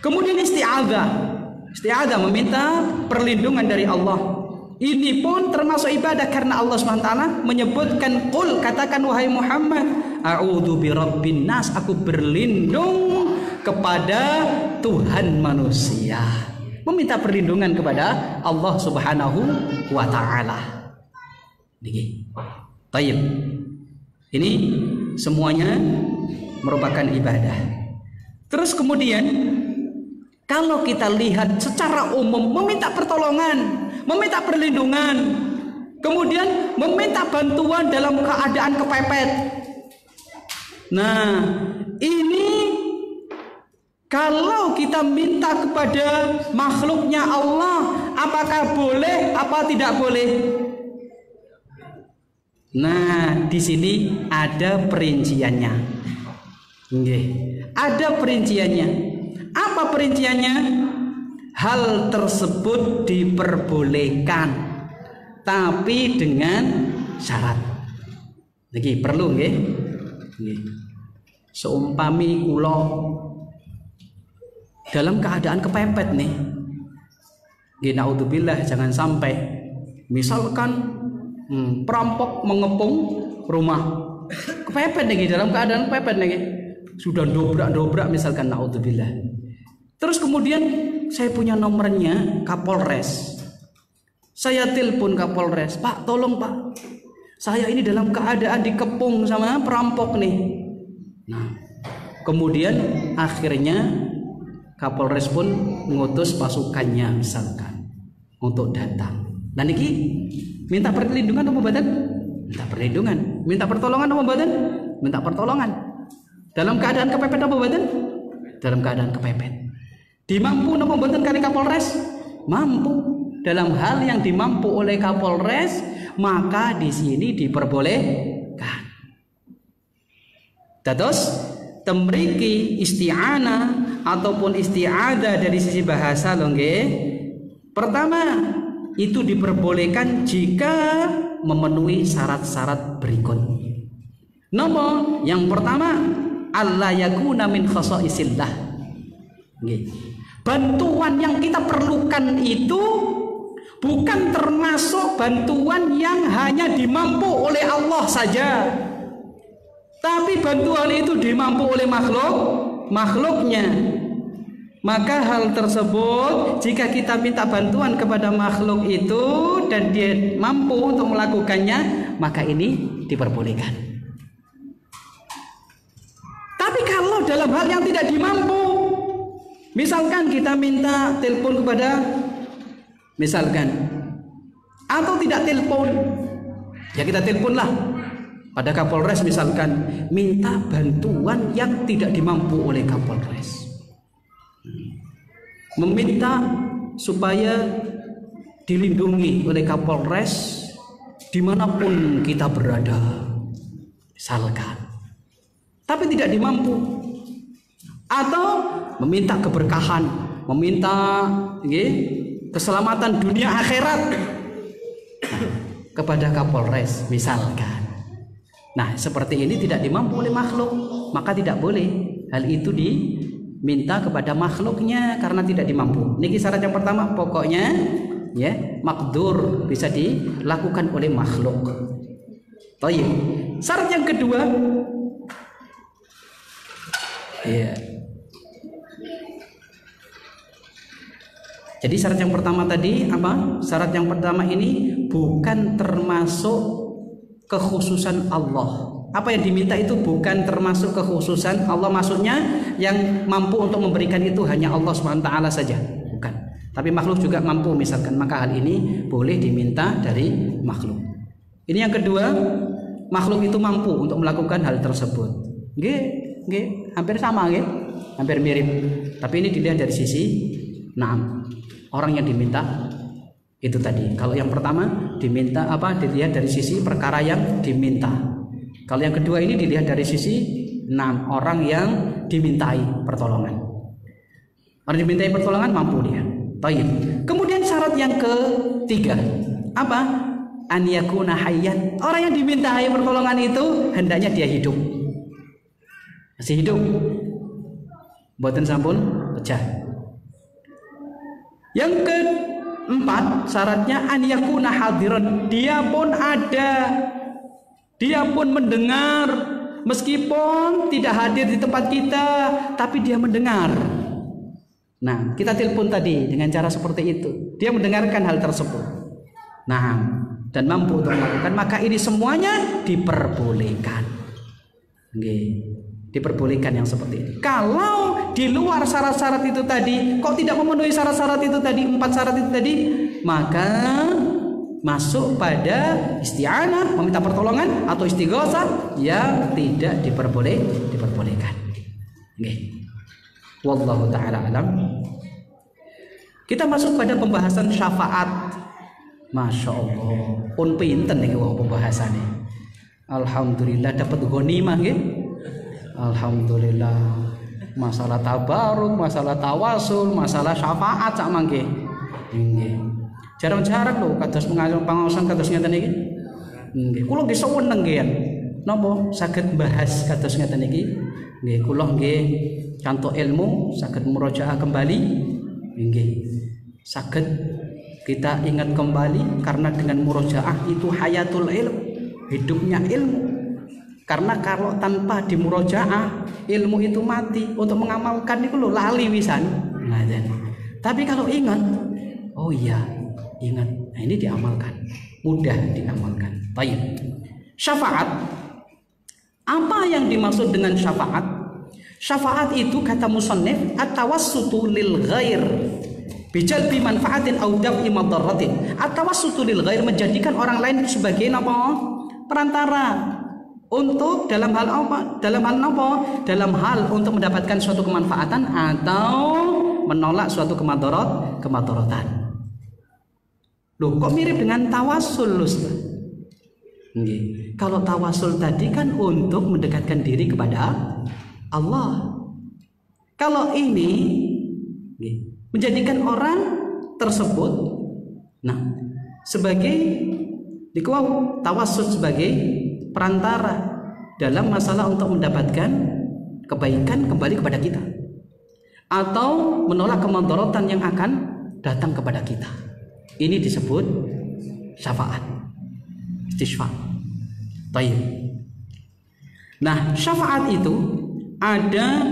Kemudian isti'adzah meminta perlindungan dari Allah. Ini pun termasuk ibadah karena Allah SWT menyebutkan, qul, katakan wahai Muhammad, a'udzu birabbin nas, aku berlindung kepada Tuhan manusia. Meminta perlindungan kepada Allah Subhanahu wa taala. Niki. Tayyib. Ini semuanya merupakan ibadah. Terus kemudian kalau kita lihat secara umum, meminta pertolongan, meminta perlindungan, kemudian meminta bantuan dalam keadaan kepepet. Nah, ini kalau kita minta kepada makhluknya Allah, apakah boleh apa tidak boleh? Nah, di sini ada perinciannya. Nggih, ada perinciannya. Apa perinciannya? Hal tersebut diperbolehkan, tapi dengan syarat. Niki perlu nggih. Nggih. Seumpami kula dalam keadaan kepepet nih, naudzubillah, jangan sampai misalkan perampok mengepung rumah, kepepet nih, dalam keadaan kepepet nih, sudah dobrak misalkan, naudzubillah. Terus kemudian saya punya nomornya Kapolres, saya telepon Kapolres, Pak, tolong Pak, saya ini dalam keadaan dikepung sama perampok nih. Nah, kemudian akhirnya Kapolres pun mengutus pasukannya misalkan untuk datang. Dan ini minta perlindungan atau mboten? Minta perlindungan, minta pertolongan apa mboten? Minta pertolongan. Dalam keadaan kepepet apa mboten? Dalam keadaan kepepet. Dimampu napa mboten kali Kapolres? Mampu. Dalam hal yang dimampu oleh Kapolres, maka di sini diperbolehkan. Terus temriki isti'anah ataupun isti'adah dari sisi bahasa lho nggih. Pertama, itu diperbolehkan jika memenuhi syarat-syarat berikut. Nomor yang pertama, alla yakuna min khasaisillah. Nggih. Bantuan yang kita perlukan itu bukan termasuk bantuan yang hanya dimampu oleh Allah saja, tapi bantuan itu dimampu oleh makhluknya. Maka hal tersebut, jika kita minta bantuan kepada makhluk itu dan dia mampu untuk melakukannya, maka ini diperbolehkan. Tapi kalau dalam hal yang tidak dimampu, misalkan kita minta telepon kepada, misalkan, atau tidak telepon, ya kita teleponlah pada Kapolres misalkan, minta bantuan yang tidak dimampu oleh Kapolres, meminta supaya dilindungi oleh Kapolres dimanapun kita berada, misalkan, tapi tidak dimampu, atau meminta keberkahan, meminta keselamatan dunia akhirat kepada Kapolres misalkan. Nah, seperti ini tidak dimampu oleh makhluk, maka tidak boleh hal itu diminta kepada makhluknya karena tidak dimampu. Niki syarat yang pertama, pokoknya ya makdur, bisa dilakukan oleh makhluk. Baik. Syarat yang kedua, ya. Jadi syarat yang pertama tadi apa? Syarat yang pertama ini bukan termasuk kekhususan Allah. Apa yang diminta itu bukan termasuk kekhususan Allah, maksudnya yang mampu untuk memberikan itu hanya Allah SWT saja, bukan. Tapi makhluk juga mampu misalkan, maka hal ini boleh diminta dari makhluk. Ini yang kedua, makhluk itu mampu untuk melakukan hal tersebut. Nggih, hampir sama nggih, hampir mirip. Tapi ini dilihat dari sisi orang yang diminta itu tadi. Kalau yang pertama diminta apa? Dilihat dari sisi perkara yang diminta. Kalau yang kedua ini dilihat dari sisi orang yang dimintai pertolongan. Orang dimintai pertolongan mampu dia. Baik. Kemudian syarat yang ketiga apa? An yakuna hayyan. Orang yang dimintai pertolongan itu hendaknya dia hidup. Masih hidup. Mboten sampun pecah. Yang keempat syaratnya an yakuna hadiran, dia pun ada, dia pun mendengar, meskipun tidak hadir di tempat kita, tapi dia mendengar. Nah, kita telepon tadi dengan cara seperti itu, dia mendengarkan hal tersebut. Nah, dan mampu untuk melakukan, maka ini semuanya diperbolehkan. Diperbolehkan yang seperti ini. Kalau di luar syarat-syarat itu tadi, kok tidak memenuhi syarat-syarat itu tadi, 4 syarat itu tadi, maka masuk pada isti'anah, meminta pertolongan atau istighosah yang tidak diperbolehkan. Wallahu ta'ala alam. Kita masuk pada pembahasan syafaat. Masya Allah, pun pinten nih pembahasannya. Alhamdulillah dapat ghanimah nggih. Alhamdulillah, masalah tabaruk, masalah tawasul, masalah syafaat sak mangke. Nggih. Jarang-jarang lho kados pangaosan kados ngeten iki. Nggih, kula nggih seneng nggih. Napa saged bahas kados ngeten iki? Nggih, kula nggih cantuk ilmu, saged murojaah kembali. Nggih. Saged kita ingat kembali karena dengan murojaah itu hayatul ilm, hidupnya ilmu. Karena kalau tanpa dimurojaah ilmu itu mati. Untuk mengamalkan itu lo lali wisan. Nah, tapi kalau ingat, oh iya ingat, nah ini diamalkan, mudah diamalkan. Baik. Syafaat. Apa yang dimaksud dengan syafaat? Syafaat itu kata musannif at-tawassutu lil ghair bijalbi manfaatin aw daf'i madarratin. At-tawassutu lil ghair, menjadikan orang lain sebagai apa? perantara untuk dalam hal apa? Dalam hal untuk mendapatkan suatu kemanfaatan atau menolak suatu kemadharatan. Loh, kok mirip dengan tawasul, Ustaz? Kalau tawasul tadi kan untuk mendekatkan diri kepada Allah. Kalau ini menjadikan orang tersebut sebagai tawasul sebagai perantara dalam masalah untuk mendapatkan kebaikan kembali kepada kita atau menolak kemadharatan yang akan datang kepada kita. Ini disebut syafaat, istisfa. Baik. Nah, syafaat itu ada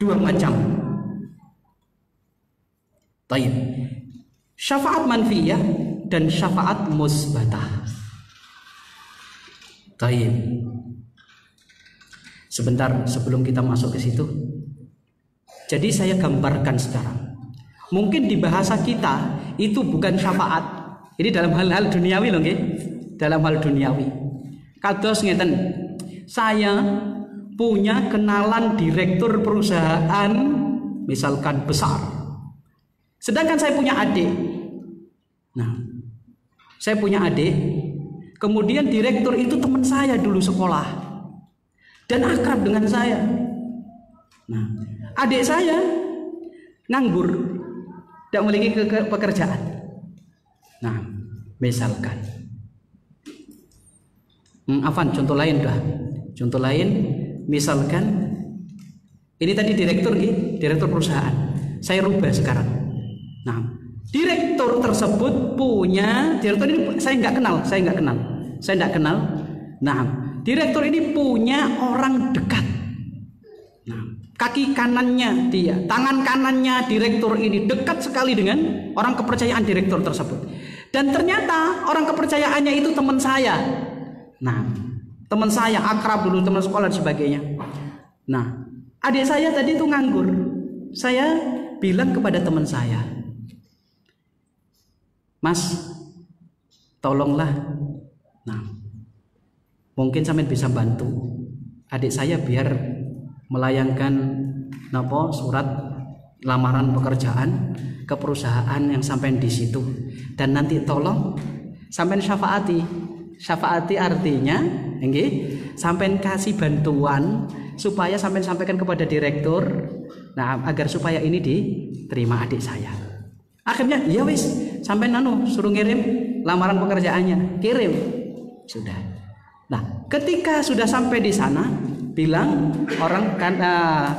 dua macam. Baik. Syafaat manfiyah dan syafaat musbatah. Baik. Sebentar sebelum kita masuk ke situ. Jadi saya gambarkan sekarang. Mungkin di bahasa kita itu bukan syafaat. Ini dalam hal-hal duniawi loh, nggih. Dalam hal duniawi. Kados ngeten. Saya punya kenalan direktur perusahaan misalkan besar. Sedangkan saya punya adik. Saya punya adik. Kemudian direktur itu teman saya dulu sekolah dan akrab dengan saya. Adik saya nganggur, tidak memiliki pekerjaan. Misalkan, contoh lain dah. Contoh lain, misalkan ini tadi direktur perusahaan. Saya rubah sekarang. Direktur tersebut punya, direktur ini saya nggak kenal. Direktur ini punya orang dekat. Kaki kanannya dia, tangan kanannya direktur ini dekat sekali dengan orang kepercayaan direktur tersebut. Dan ternyata orang kepercayaannya itu teman saya. Teman saya akrab dulu, teman sekolah dan sebagainya. Adik saya tadi itu nganggur. Saya bilang kepada teman saya, Mas, tolonglah. Mungkin sampean bisa bantu adik saya biar melayangkan surat lamaran pekerjaan ke perusahaan yang sampean di situ. Dan nanti tolong sampean syafaati artinya sampean kasih bantuan supaya sampean sampaikan kepada direktur agar supaya ini diterima adik saya. Akhirnya ya wis, sampean suruh ngirim lamaran pekerjaannya, kirim. Sudah. Ketika sudah sampai di sana, bilang orang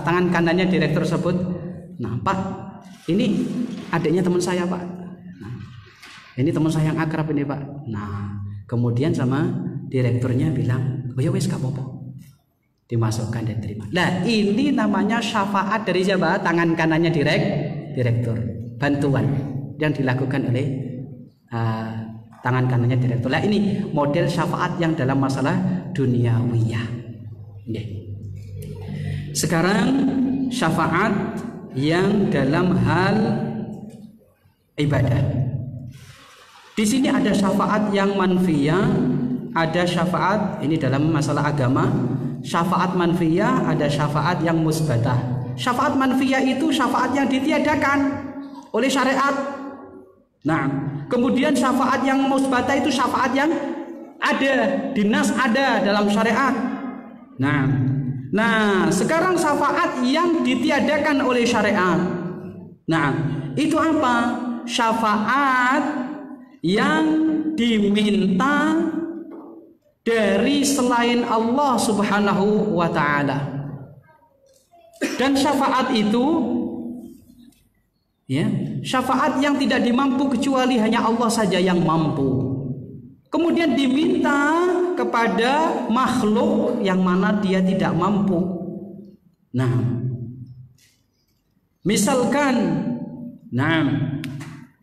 tangan kanannya direktur tersebut, Pak, ini adiknya teman saya, Pak. Ini teman saya yang akrab ini, Pak. Kemudian sama direkturnya bilang, oh ya wis, gak apa-apa, dimasukkan dan terima. Ini namanya syafaat dari siapa? Tangan kanannya direktur. Bantuan yang dilakukan oleh tangan kanannya direktur. Ini model syafaat yang dalam masalah duniawiyah. Sekarang syafaat yang dalam hal ibadah. Di sini ada syafaat yang manfiyah, ada syafaat ini dalam masalah agama. Syafaat manfiyah, ada syafaat yang musbatah. Syafaat manfiyah itu syafaat yang ditiadakan oleh syariat. Kemudian syafaat yang musbatah itu syafaat yang ada, dinas ada dalam syariat. Sekarang syafaat yang ditiadakan oleh syariat. Itu apa? Syafaat yang diminta dari selain Allah Subhanahu wa ta'ala. Dan syafaat itu syafaat yang tidak dimampu kecuali hanya Allah saja yang mampu. Kemudian diminta kepada makhluk yang mana dia tidak mampu. Misalkan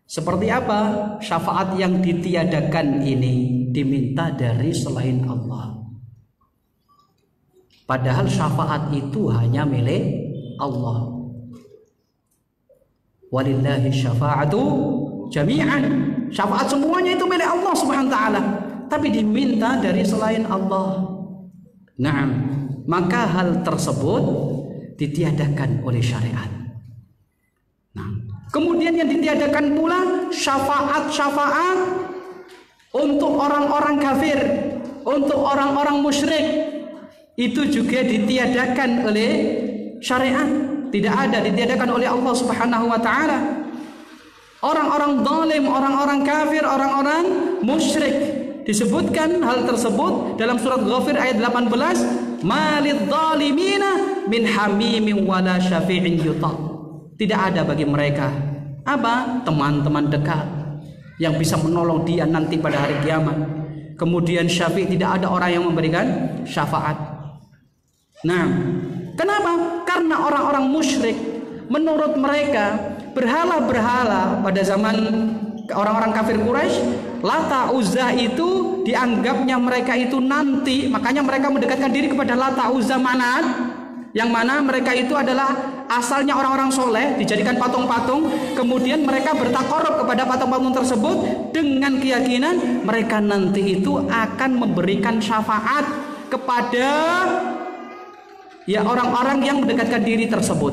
seperti apa syafaat yang ditiadakan ini diminta dari selain Allah. Padahal syafaat itu hanya milik Allah. Walillahi syafa'atu jami'an. Syafaat semuanya itu milik Allah Subhanahu wa ta'ala. tapi diminta dari selain Allah. Nah, maka hal tersebut ditiadakan oleh syariat. Nah, kemudian yang ditiadakan pula syafaat untuk orang-orang kafir, untuk orang-orang musyrik, itu juga ditiadakan oleh syariat. Tidak ada, ditiadakan oleh Allah Subhanahu wa taala. Orang-orang zalim, orang-orang kafir, orang-orang musyrik, disebutkan hal tersebut dalam surat Ghafir ayat 18, malidz zalimina min hamimin wala syafi'in yuta. Tidak ada bagi mereka apa? Teman-teman dekat yang bisa menolong dia nanti pada hari kiamat. Kemudian syafi', tidak ada orang yang memberikan syafaat. Nah, kenapa? Karena orang-orang musyrik menurut mereka berhala-berhala pada zaman orang-orang kafir Quraisy, Lata Uzza itu dianggapnya mereka itu nanti, makanya mereka mendekatkan diri kepada Lata Uzza Manat, yang mana mereka itu adalah asalnya orang-orang soleh, dijadikan patung-patung, kemudian mereka bertakorup kepada patung-patung tersebut dengan keyakinan mereka nanti itu akan memberikan syafaat kepada ya orang-orang yang mendekatkan diri tersebut,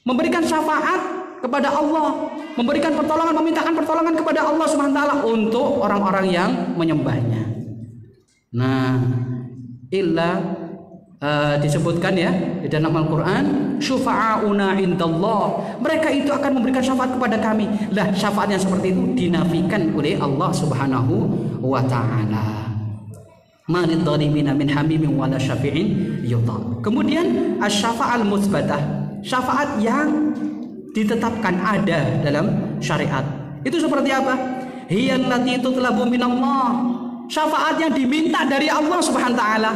memberikan syafaat kepada Allah, memberikan pertolongan, memintakan pertolongan kepada Allah Subhanahu wa taala untuk orang-orang yang menyembahnya. Nah, disebutkan ya di dalam Al-Qur'an, syufa'auna indallah, mereka itu akan memberikan syafaat kepada kami. Lah, syafaat yang seperti itu dinafikan oleh Allah Subhanahu wa taala. Malidz zalimina min hamimin wala syafi'in yuta. Kemudian asy-syafa'al mutsbatah, syafaat yang ditetapkan ada dalam syariat. Itu seperti apa? Hiya allati tutlabu minallah, syafaat yang diminta dari Allah Subhanahu wa taala.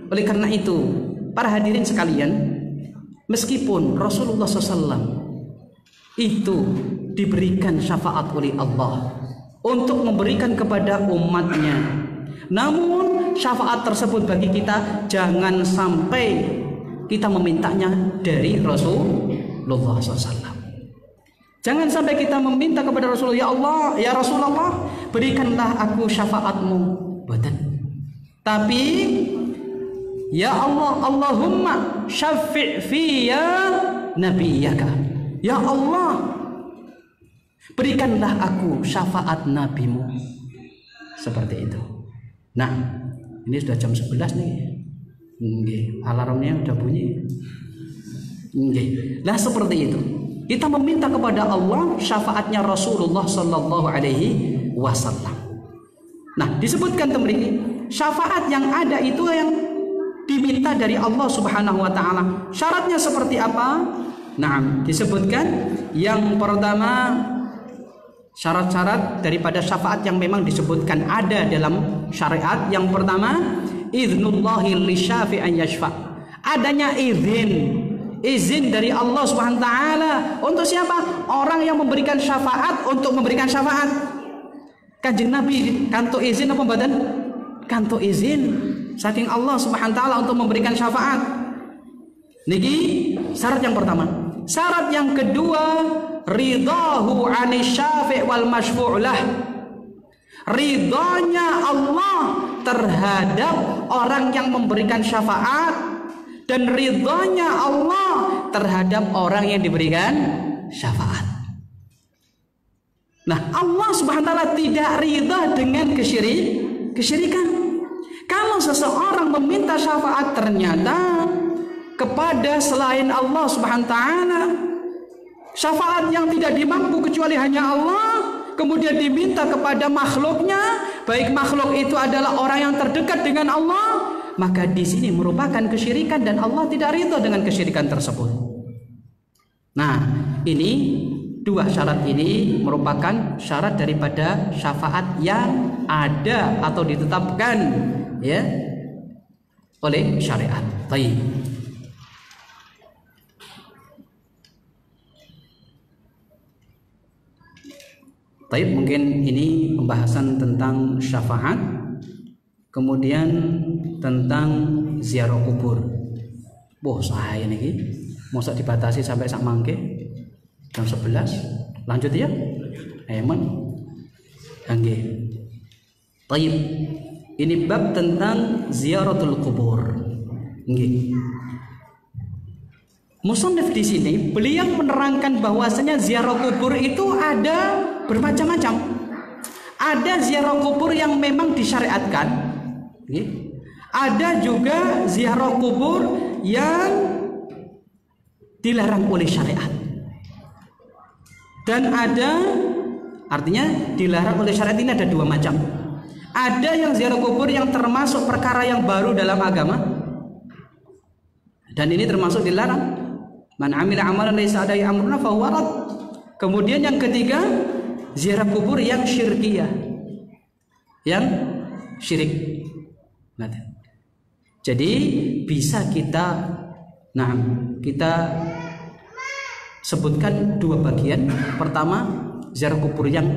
Oleh karena itu, para hadirin sekalian, meskipun Rasulullah SAW itu diberikan syafaat oleh Allah untuk memberikan kepada umatnya, namun syafaat tersebut bagi kita jangan sampai kita memintanya dari Rasulullah SAW. Jangan sampai kita meminta kepada Rasulullah, ya Allah, ya Rasulullah, berikanlah aku syafaatmu. Boten. Tapi ya Allah, Allahumma syafi' fiyya nabiyyaka. Ya Allah, berikanlah aku syafaat nabimu. Seperti itu. Nah, ini sudah jam 11 nih. Nggih, alarmnya udah bunyi. Nggih. Nah, seperti itu. Kita meminta kepada Allah syafaatnya Rasulullah sallallahu alaihi wasallam. Nah, disebutkan temriki, syafaat yang ada itu yang diminta dari Allah Subhanahu wa taala. Syaratnya seperti apa? Nah, disebutkan yang pertama, syarat-syarat daripada syafaat yang memang disebutkan ada dalam syariat. Yang pertama, idzunullahi lisyafi' an yashfa'. Adanya izin dari Allah Subhanahu wa taala untuk siapa? Orang yang memberikan syafaat untuk memberikan syafaat. Kanjeng Nabi kantuk izin apa mboten? Kantuk izin saking Allah Subhanahu wa taala untuk memberikan syafaat. Niki syarat yang pertama. Syarat yang kedua, ridahu 'anis syafi' wal masyfu'lah. Ridhanya Allah terhadap orang yang memberikan syafaat dan ridhanya Allah terhadap orang yang diberikan syafaat. Nah, Allah Subhanahu wa taala tidak ridha dengan kesyirikan. Kalau seseorang meminta syafaat ternyata kepada selain Allah Subhanahu wa taala, syafaat yang tidak dimampu kecuali hanya Allah, kemudian diminta kepada makhluknya, baik makhluk itu adalah orang yang terdekat dengan Allah, maka di sini merupakan kesyirikan dan Allah tidak ridha dengan kesyirikan tersebut. Nah, ini dua syarat ini merupakan syarat daripada syafaat yang ada atau ditetapkan ya oleh syariat. Baik. Baik, mungkin ini pembahasan tentang syafaat, kemudian tentang ziarah kubur. Boh, saya nih, masa dibatasi sampai sak mangke jam 11. Lanjut ya, Eman. Nggih. Taib. Ini bab tentang ziaratul kubur. Nggih. Musannif di sini beliau menerangkan bahwasanya ziarah kubur itu ada bermacam-macam. Ada ziarah kubur yang memang disyariatkan. Nggih. Ada juga ziarah kubur yang dilarang oleh syariat. Dan ada, artinya dilarang oleh syariat ini ada dua macam. Ada yang ziarah kubur yang termasuk perkara yang baru dalam agama, dan ini termasuk dilarang. Man amila amalan laisa alaihi amruna fahuwa rad. Kemudian yang ketiga, ziarah kubur yang syirkiyah, yang syirik. Jadi bisa kita sebutkan dua bagian. Pertama, ziarah kubur yang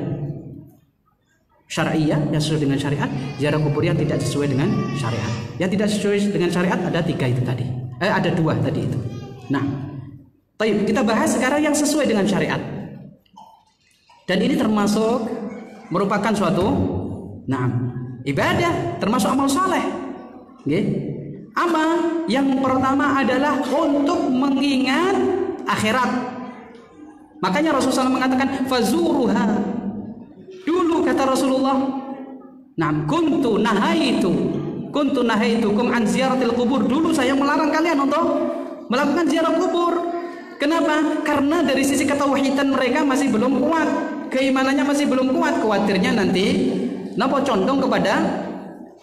syariah, yang sesuai dengan syariat. Ziarah kubur yang tidak sesuai dengan syariat. Yang tidak sesuai dengan syariat ada tiga itu tadi. Ada dua tadi itu. Nah, kita bahas sekarang yang sesuai dengan syariat. Dan ini termasuk merupakan suatu ibadah, termasuk amal saleh. Okay? Apa? Yang pertama adalah untuk mengingat akhirat. Makanya Rasulullah SAW mengatakan fazuruha. Dulu kata Rasulullah, kuntu nahaitukum an ziyaratil kubur. Dulu saya melarang kalian untuk melakukan ziarah kubur. Kenapa? Karena dari sisi ketauhidan mereka masih belum kuat, keimanannya masih belum kuat. Khawatirnya nanti condong kepada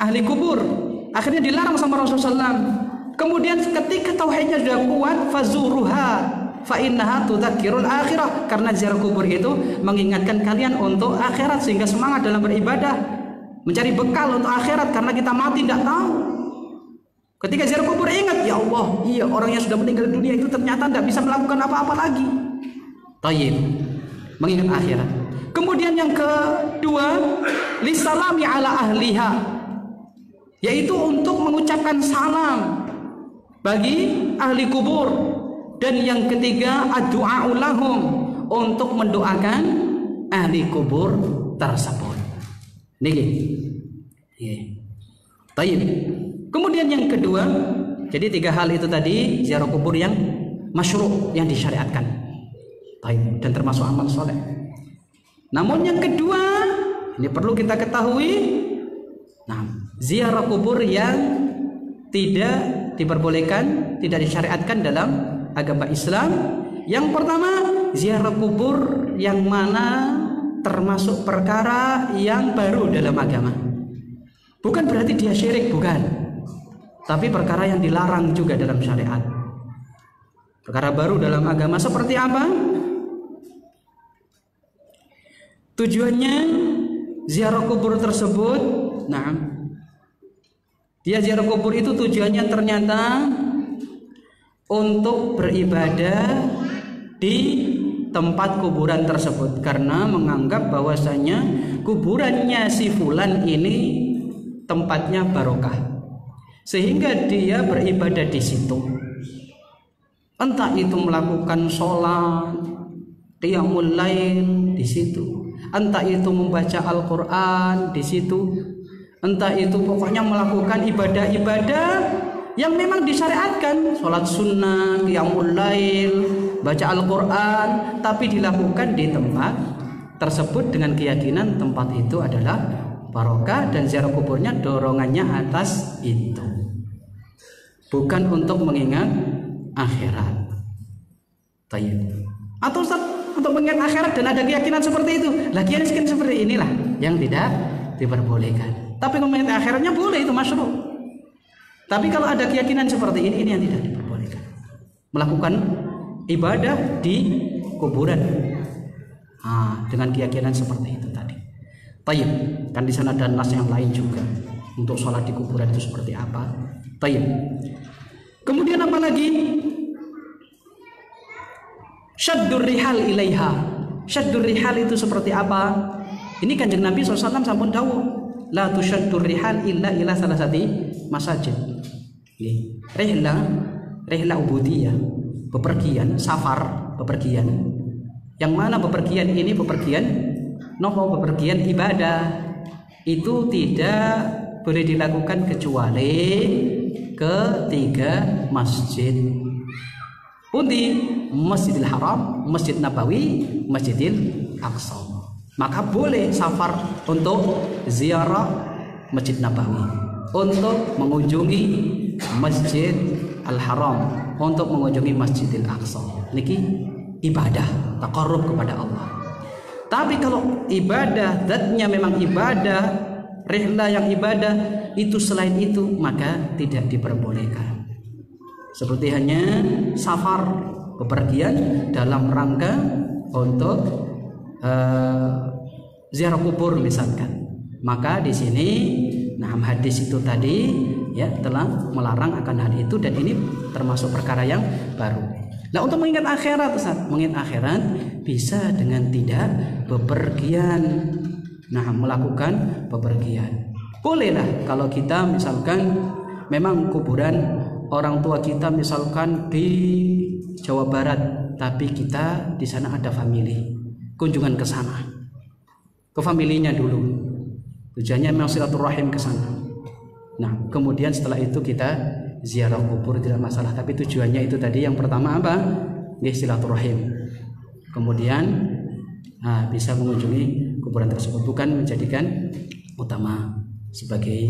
ahli kubur. Akhirnya dilarang sama Rasulullah SAW. Kemudian ketika tauhidnya sudah kuat, fazuruha fa innaha tudzakirul akhirah. Karena ziarah kubur itu mengingatkan kalian untuk akhirat, sehingga semangat dalam beribadah, mencari bekal untuk akhirat, karena kita mati tidak tahu. Ketika ziarah kubur ingat, ya Allah, iya orang yang sudah meninggal dunia itu ternyata tidak bisa melakukan apa-apa lagi. Tayyib, mengingat akhirat. Kemudian yang kedua, lisalami ala ahliha, yaitu untuk mengucapkan salam bagi ahli kubur. Dan yang ketiga, ad-du'a lahum, untuk mendoakan ahli kubur tersebut. Nggih. Tayyib. Kemudian yang kedua, jadi tiga hal itu tadi ziarah kubur yang masyru', yang disyariatkan. Tayyib, dan termasuk amal soleh. Namun yang kedua, ini perlu kita ketahui, ziarah kubur yang tidak diperbolehkan, tidak disyariatkan dalam agama Islam. Yang pertama, ziarah kubur yang mana termasuk perkara yang baru dalam agama. Bukan berarti dia syirik, bukan. Tapi perkara yang dilarang juga dalam syariat. Perkara baru dalam agama seperti apa? Tujuannya ziarah kubur tersebut, dia ziarah kubur itu tujuannya ternyata untuk beribadah di tempat kuburan tersebut, karena menganggap bahwasanya kuburannya si fulan ini tempatnya barokah, sehingga dia beribadah di situ. Entah itu melakukan sholat, qiyamul lail di situ, entah itu membaca Al-Quran di situ, entah itu pokoknya melakukan ibadah-ibadah yang memang disyariatkan, sholat sunnah, qiyamul lail, baca Al-Quran, tapi dilakukan di tempat tersebut dengan keyakinan tempat itu adalah barokah, dan ziarah kuburnya dorongannya atas itu, bukan untuk mengingat akhirat. Tayyib. Atau Ustaz, untuk mengingat akhirat dan ada keyakinan seperti itu, lagi miskin seperti inilah yang tidak diperbolehkan. Tapi mengingat akhiratnya boleh, itu masyru'. Tapi kalau ada keyakinan seperti ini yang tidak diperbolehkan. Melakukan ibadah di kuburan dengan keyakinan seperti itu tadi. Tayyib, kan di sana ada nas yang lain juga untuk sholat di kuburan itu seperti apa. Tayyib. Kemudian apa lagi? Syaddur rihal ilaiha. Syaddur rihal itu seperti apa? Ini Kanjeng Nabi SAW sampun dawuh, la tusyaddur rihal illa ila salasati masajid. Rihla ubudiyah, bepergian, safar, bepergian. Yang mana bepergian ini bepergian bepergian ibadah. itu tidak boleh dilakukan kecuali ketiga masjid. Pundi? Masjidil Haram, Masjid Nabawi, Masjidil Aqsa. Maka boleh safar untuk ziarah Masjid Nabawi, untuk mengunjungi Masjid Al-Haram, untuk mengunjungi Masjidil Aqsa. Niki ibadah, taqarrub kepada Allah. Tapi kalau ibadah, zatnya memang ibadah, rihlah yang ibadah, itu selain itu maka tidak diperbolehkan. Seperti hanya safar, bepergian dalam rangka untuk ziarah kubur misalkan, maka di sini hadis itu tadi ya telah melarang akan hal itu, dan ini termasuk perkara yang baru. Nah, untuk mengingat akhirat, Ustaz, mengingat akhirat bisa dengan tidak bepergian. Nah, melakukan bepergian. Bolehlah kalau kita misalkan memang kuburan orang tua kita misalkan di Jawa Barat, tapi kita di sana ada family, kunjungan ke sana, ke familinya dulu. Tujuannya memang silaturahim ke sana. Nah, kemudian setelah itu kita ziarah kubur, tidak masalah. Tapi tujuannya itu tadi, yang pertama apa? Silaturahim. Kemudian bisa mengunjungi kuburan tersebut, bukan menjadikan utama sebagai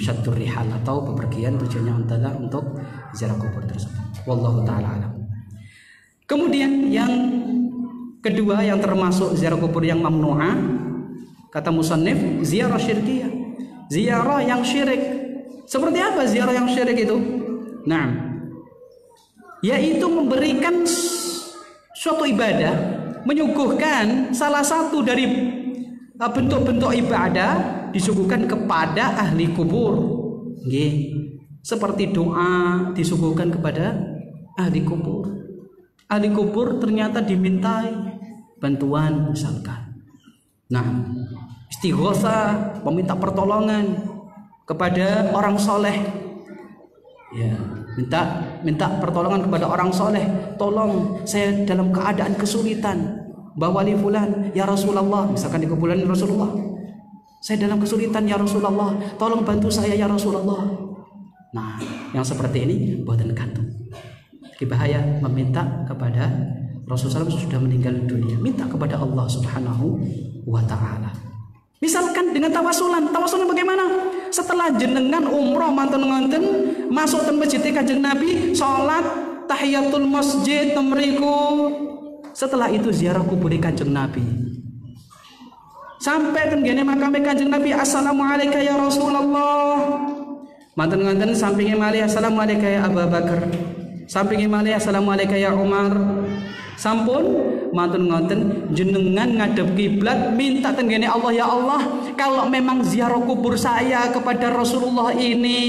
syaddur rihal atau bepergian tujuannya adalah untuk ziarah kubur tersebut. Wallahu taala alam. Kemudian yang kedua yang termasuk ziarah kubur yang mamnu'ah, kata musannif, ziarah syirkiyah, ziarah yang syirik. Seperti apa ziarah yang syirik itu? Nah, yaitu memberikan suatu ibadah, menyuguhkan salah satu dari bentuk-bentuk ibadah disuguhkan kepada ahli kubur. Seperti doa disuguhkan kepada ahli kubur. Ahli kubur ternyata dimintai bantuan misalkan. Nah, istighosa, meminta pertolongan kepada orang soleh. Ya, minta pertolongan kepada orang soleh. Tolong saya dalam keadaan kesulitan. Bawa li fulan, ya Rasulullah. Misalkan di kuburan Rasulullah. Saya dalam kesulitan ya Rasulullah. Tolong bantu saya ya Rasulullah. Nah, yang seperti ini buatan kantung. Bahaya meminta kepada Rasulullah SAW sudah meninggal dunia, minta kepada Allah Subhanahu wa ta'ala. Misalkan dengan tawasulan bagaimana? Setelah jenengan umroh manten-manten masuk ke masjid Kanjeng Nabi, salat tahiyatul masjid mriku. Setelah itu ziarah kubur Kanjeng Nabi. Sampai tenggene makam Kanjeng Nabi, assalamualaikum ya Rasulullah. Manten-manten sampinge malih assalamualaikum ya Abu Bakar. Sampingi malih assalamualaikum ya Umar. Sampun mantun ngonten jenengan ngadep kiblat minta tenggene Allah, ya Allah, kalau memang ziarah kubur saya kepada Rasulullah ini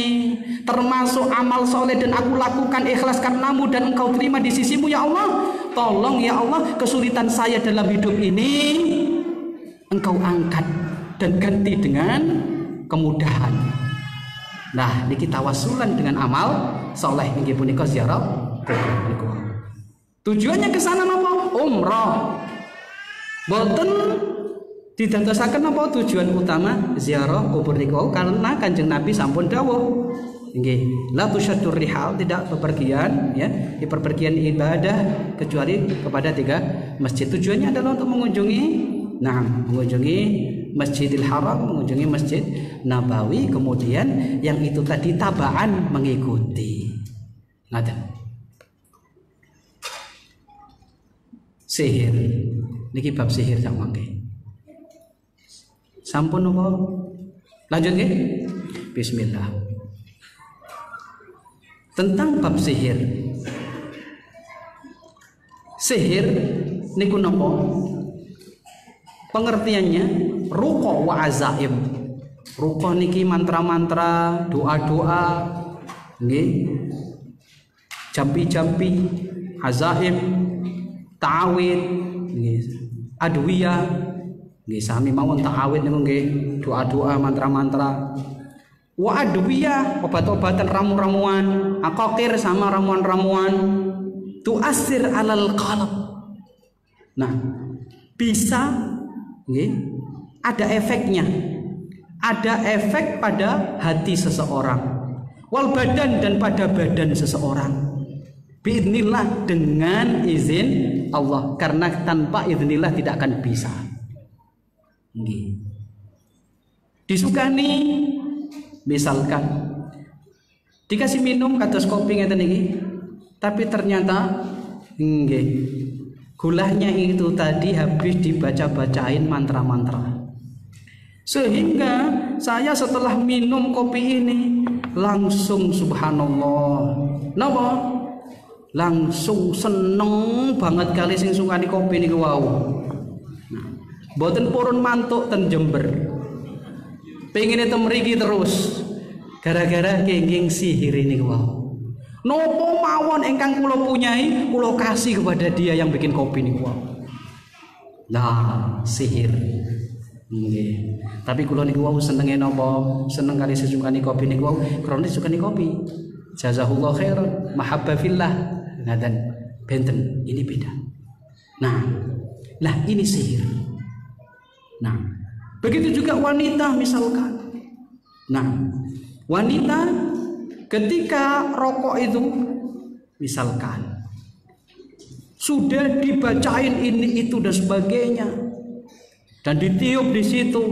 termasuk amal soleh dan aku lakukan ikhlas karenamu dan engkau terima di sisimu ya Allah, tolong ya Allah kesulitan saya dalam hidup ini engkau angkat dan ganti dengan kemudahan. Nah, niki tawasulan dengan amal soleh niki punika ziarah kubur. Tujuannya ke sana napa? Umrah. Boten didadosaken napa tujuan utama ziarah kubur niku karena Kanjeng Nabi sampun dawuh. Nggih, la tusyaddur rihal, tidak bepergian ya, di perpergian ibadah kecuali kepada 3 masjid. Tujuannya adalah untuk mengunjungi mengunjungi Masjidil Haram, mengunjungi Masjid Nabawi, kemudian yang itu tadi tabaan mengikuti. Ngaten. Sihir, niki bab sihir sak mangke. Sampun napa? Lanjut nggih. Bismillah. Tentang bab sihir. Sihir niku napa? Pengertiannya ruqa wa azaim. Ruqa niki mantra-mantra, doa-doa, nggih. Jampi-jampi, azaim, ta'awid, adwiyah, nggih sami mawon ta'awid niku nggih, doa-doa, mantra-mantra. Wa adwiyah, obat-obatan, ramu-ramuan, aqaqir sama ramuan-ramuan, tu'assir 'alal qalb. Nah, bisa nggih ada efeknya ada efek pada hati seseorang, wal badan, dan pada badan seseorang. Biidznillah, dengan izin Allah, karena tanpa iznillah tidak akan bisa. Disukani, misalkan dikasih minum kados kopi ngeten iki, tapi ternyata gulanya itu tadi habis dibaca-bacain mantra-mantra. Sehingga saya setelah minum kopi ini langsung subhanallah, napa? Langsung seneng banget kali sing sungani kopi niku wau. Nah, mboten purun mantuk ten Jember. Pengine ten mriki terus gara-gara kenging sihir niku wau. Nopo mawon ingkang kula punyai, kula kasih kepada dia yang bikin kopi niku wau. Nah, sihir. Nggih. Tapi kula niku wau senenge napa? Seneng kali sesungkani kopi niku wau, krana sesungkani kopi. Jazahullah khairan, mahabba fillah. Dan benten ini beda. Nah, ini sihir. Nah, begitu juga wanita misalkan. Nah, wanita ketika rokok itu misalkan sudah dibacain ini itu dan sebagainya, dan ditiup di situ.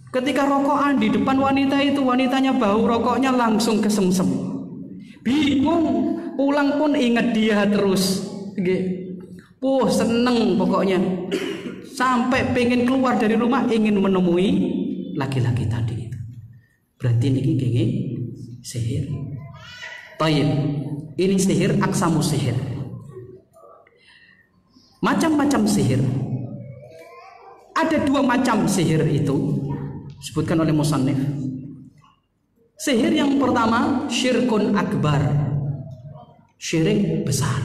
Ketika rokokan di depan wanita itu, wanitanya bau rokoknya langsung kesemsem. Bingung, pulang pun ingat dia terus. Seneng pokoknya. Sampai pengen keluar dari rumah ingin menemui laki-laki tadi itu. Berarti ini sihir. Taib. Ini sihir aksamu sihir. Macam-macam sihir. Ada 2 macam sihir itu disebutkan oleh musannif. Sihir yang pertama syirkun akbar, syirik besar,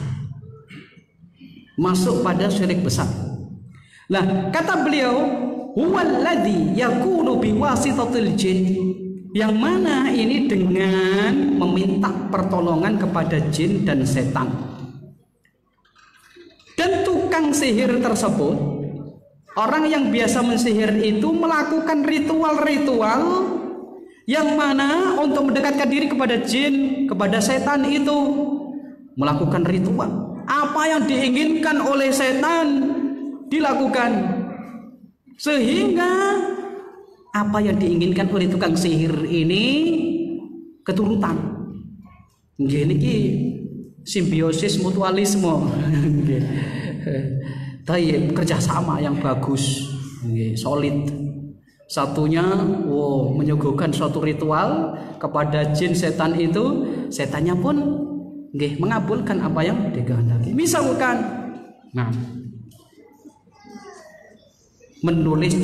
masuk pada syirik besar. Nah, kata beliau, huwallazi yakunu biwasitatil jin, yang mana ini dengan meminta pertolongan kepada jin dan setan. Dan tukang sihir tersebut, orang yang biasa mensihir itu melakukan ritual-ritual yang mana untuk mendekatkan diri kepada jin, kepada setan itu melakukan ritual. Apa yang diinginkan oleh setan dilakukan, sehingga apa yang diinginkan oleh tukang sihir ini keturutan. Niki simbiosis mutualisme. Tayyib, kerjasama yang bagus, solid. Satunya menyuguhkan suatu ritual kepada jin setan itu, setannya pun mengabulkan apa yang dikehendaki. Misalkan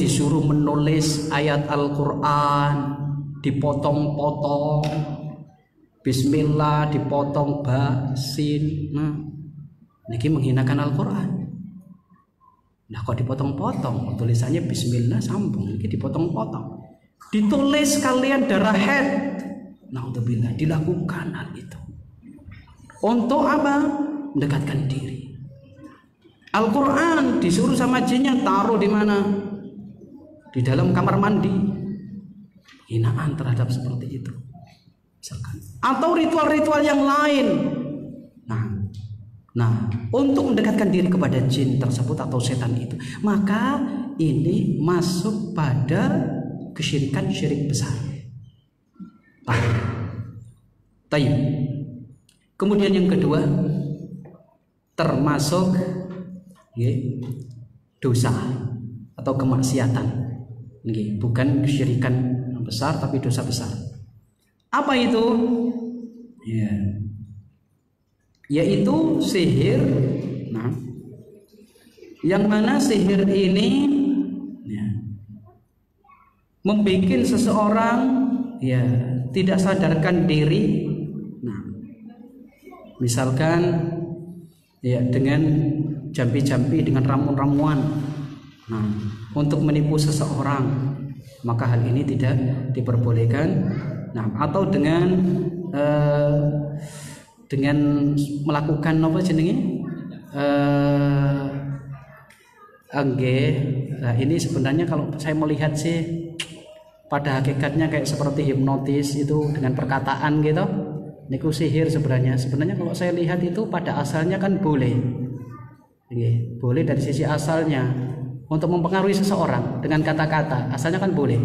disuruh menulis ayat Al-Quran, dipotong-potong, bismillah dipotong basin, niki menghinakan Al-Quran. Nah, kok dipotong-potong, tulisannya bismillah sambung, ini dipotong-potong, ditulis kalian darah head. Naudzubillah, dilakukan hal itu untuk apa? Mendekatkan diri. Al-Quran disuruh sama jinnya taruh di mana? Di dalam kamar mandi. Hinaan terhadap seperti itu misalkan, atau ritual-ritual yang lain. Nah, untuk mendekatkan diri kepada jin tersebut atau setan itu, maka ini masuk pada kesyirikan, syirik besar. Tayyib. Kemudian yang kedua, termasuk dosa atau kemaksiatan. Bukan kesyirikan besar tapi dosa besar. Apa itu? Yaitu sihir. Yang mana sihir ini membuat seseorang tidak sadarkan diri. Misalkan dengan jampi-jampi, dengan ramuan-ramuan untuk menipu seseorang, maka hal ini tidak diperbolehkan. Atau dengan melakukan apa jenenge? Ini sebenarnya kalau saya melihat sih pada hakikatnya kayak seperti hipnotis itu dengan perkataan gitu. Niku sihir sebenarnya. Sebenarnya kalau saya lihat itu pada asalnya kan boleh. Boleh dari sisi asalnya untuk mempengaruhi seseorang dengan kata-kata. Asalnya kan boleh.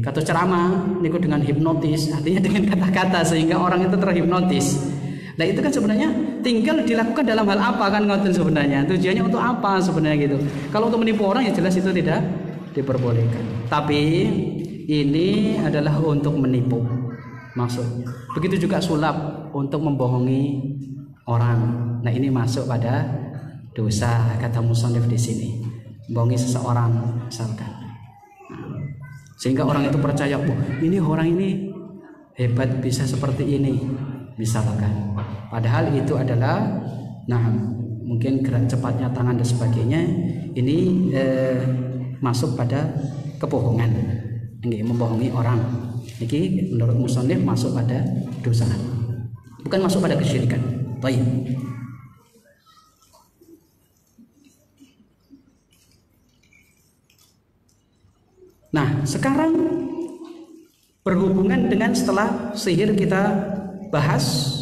Kata ceramah niku dengan hipnotis, artinya dengan kata-kata sehingga orang itu terhipnotis. Nah itu kan sebenarnya tinggal dilakukan dalam hal apa kan ngoten sebenarnya. Tujuannya untuk apa sebenarnya gitu. Kalau untuk menipu orang ya jelas itu tidak diperbolehkan. Tapi ini adalah untuk menipu maksudnya. Begitu juga sulap untuk membohongi orang. Nah ini masuk pada dosa kata musannif di sini. Membohongi seseorang misalkan. Sehingga orang itu percaya, ini orang ini hebat bisa seperti ini misalkan. Padahal itu adalah mungkin gerak cepatnya tangan dan sebagainya. Ini masuk pada kebohongan. Ini membohongi orang. Ini menurut musannif masuk pada dosa. Bukan masuk pada kesyirikan. Baik. Nah, sekarang berhubungan dengan setelah sihir kita bahas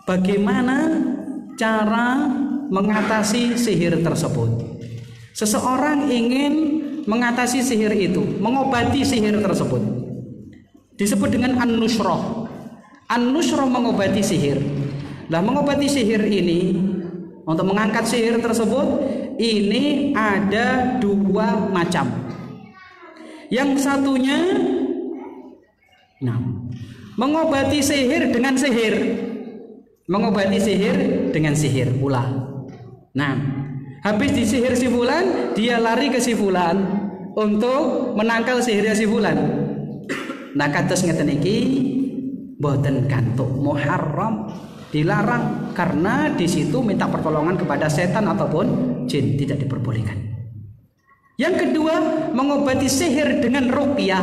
bagaimana cara mengatasi sihir tersebut. Seseorang ingin mengatasi sihir itu, mengobati sihir tersebut. Disebut dengan an-nushrah. An-nushrah mengobati sihir. Nah, mengobati sihir ini, untuk mengangkat sihir tersebut, ini ada dua macam. Yang satunya mengobati sihir dengan sihir. Mengobati sihir dengan sihir pula. Nah, habis disihir si fulan, dia lari ke si fulan untuk menangkal sihirnya si fulan. Nah, kados ngeten iki mboten kantuk muharram, dilarang karena di situ minta pertolongan kepada setan ataupun jin, tidak diperbolehkan. Yang kedua, mengobati sihir dengan ruqyah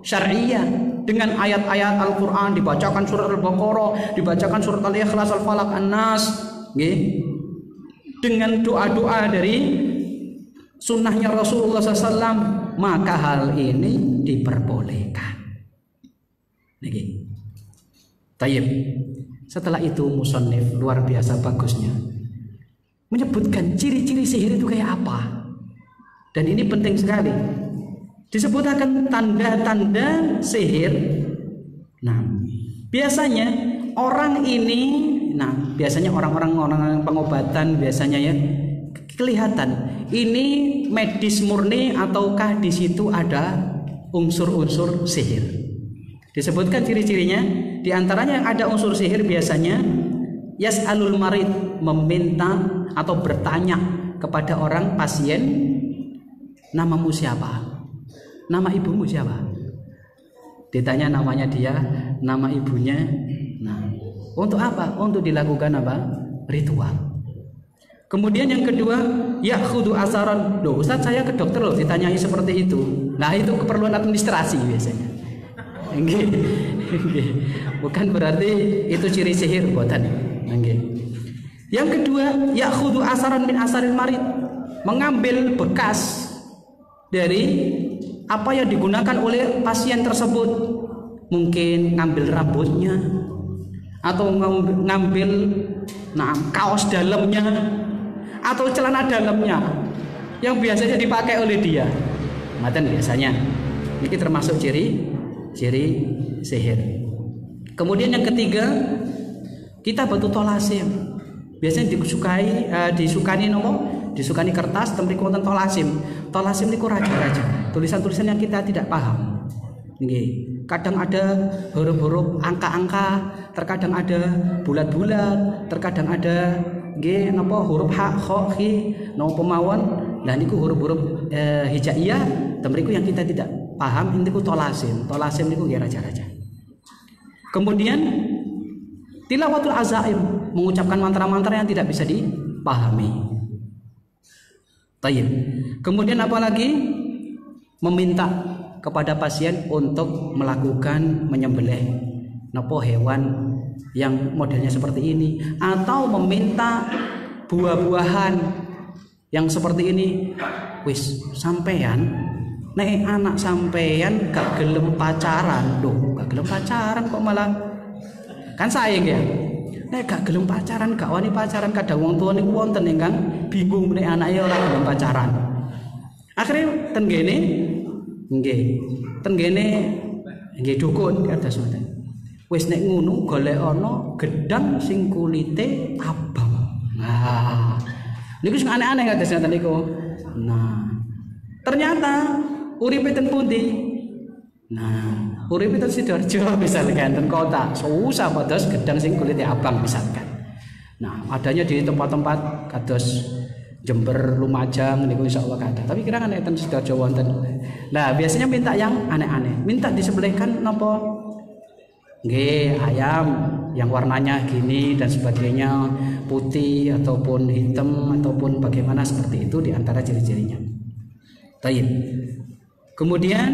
syar'iyah, dengan ayat-ayat Al-Qur'an, dibacakan surat Al-Baqarah, dibacakan surat Al-Ikhlas, Al-Falaq, An-Nas, dengan doa-doa dari sunnahnya Rasulullah SAW, maka hal ini diperbolehkan. Tayyib. Setelah itu musannif luar biasa bagusnya menyebutkan ciri-ciri sihir itu kayak apa. Dan ini penting sekali. Disebutkan tanda-tanda sihir. Nah, biasanya orang ini, biasanya orang-orang pengobatan biasanya ya kelihatan ini medis murni ataukah di situ ada unsur-unsur sihir. Disebutkan ciri-cirinya, di antaranya yang ada unsur sihir biasanya yas'alul marid, meminta atau bertanya kepada orang pasien, namamu siapa? Nama ibumu siapa? Ditanya namanya dia, nama ibunya. Nah, untuk apa? Untuk dilakukan apa? Ritual. Kemudian yang kedua, ya'khudhu asaran. Loh, Ustaz saya ke dokter loh ditanyai seperti itu. Nah, itu keperluan administrasi biasanya. Bukan berarti itu ciri sihir buatan. Yang kedua, ya'khudhu asaran min asaril marid. Mengambil bekas dari apa yang digunakan oleh pasien tersebut. Mungkin ngambil rambutnya atau ngambil kaos dalamnya atau celana dalamnya yang biasanya dipakai oleh dia. Maten biasanya. Ini termasuk ciri sihir. Kemudian yang ketiga, kita batu tolasim. Biasanya disukani kertas temriku wonten tolasim. Tolasim niku raja-raja. Tulisan-tulisan yang kita tidak paham. Nggih. Kadang ada huruf-huruf angka-angka, terkadang ada bulat-bulat, terkadang ada nggih napa huruf ha, kha, khi, napa mawon. Lah niku huruf-huruf hijaiyah temriku yang kita tidak paham, niku tolasim. Tolasim niku nggih raja-raja. Kemudian tilawatul azaim, mengucapkan mantra-mantra yang tidak bisa dipahami. Tayyib. Kemudian apa lagi? Meminta kepada pasien untuk melakukan menyembelih hewan yang modelnya seperti ini, atau meminta buah-buahan yang seperti ini. Wis sampean Nek anak sampeyan gak gelem pacaran, loh, gak gelem pacaran kok malah kan sayang ya. Nek gak gelem pacaran, gak wani pacaran, kadang wong tuwa niku wonten ingkang bingung nek anake ora gelem pacaran. Akhire ten kene nggih dukun kados ngoten. Wis nek ngono golek ana gedang sing kulite abang. Nah, niku sing aneh-aneh kados ngoten niku. Nah, ternyata uripe ten pundi? Nah, uripe ten Sidoarjo misalkan ten kota, susah pados gedang sing kulite abang misalkan. Nah, adanya di tempat-tempat kados Jember, Lumajang niku insyaallah kada. Tapi kira kan ten Sidoarjo wonten. Nah, biasanya minta yang aneh-aneh. Minta disembelihkan napa? Nggih, ayam yang warnanya gini dan sebagainya, putih ataupun hitam ataupun bagaimana seperti itu di antara ciri-cirinya. Taib. Kemudian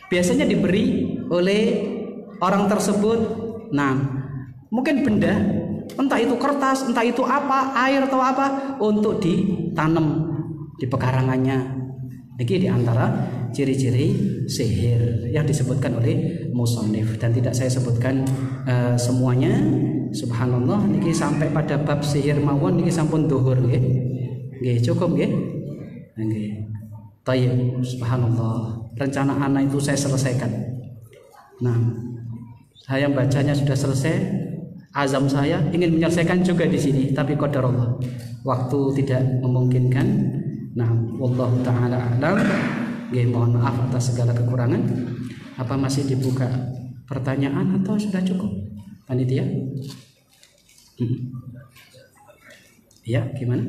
biasanya diberi oleh orang tersebut, nah mungkin benda, entah itu kertas, entah itu apa, air atau apa, untuk ditanam di pekarangannya. Ini di antara ciri-ciri sihir yang disebutkan oleh musannif dan tidak saya sebutkan semuanya. Subhanallah, niki sampai pada bab sihir mawon niki sampun dhuhur nggih. Nggih, cukup nggih. Nggih. Tayyib, subhanallah. Rencana anak itu saya selesaikan. Nah, saya bacanya sudah selesai. Azam saya ingin menyelesaikan juga di sini, tapi qadarullah. Waktu tidak memungkinkan. Nah, wallahu taala a'lam. Nggih, mohon maaf atas segala kekurangan. Apa masih dibuka pertanyaan atau sudah cukup? Panitia? Ya, gimana?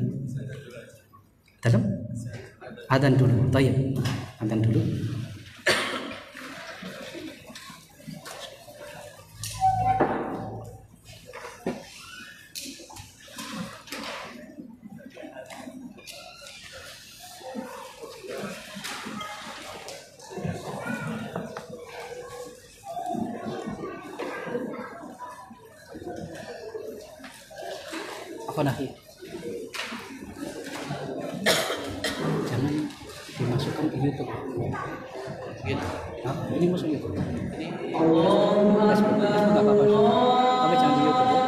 Dalam? Adzan dulu. Tayyib. Adzan dulu. Apa nahi? Jangan dimasukkan ke YouTube. Gitu. Nah, ini masuk YouTube. Ini Facebook nggak apa-apa. Tapi jangan di YouTube.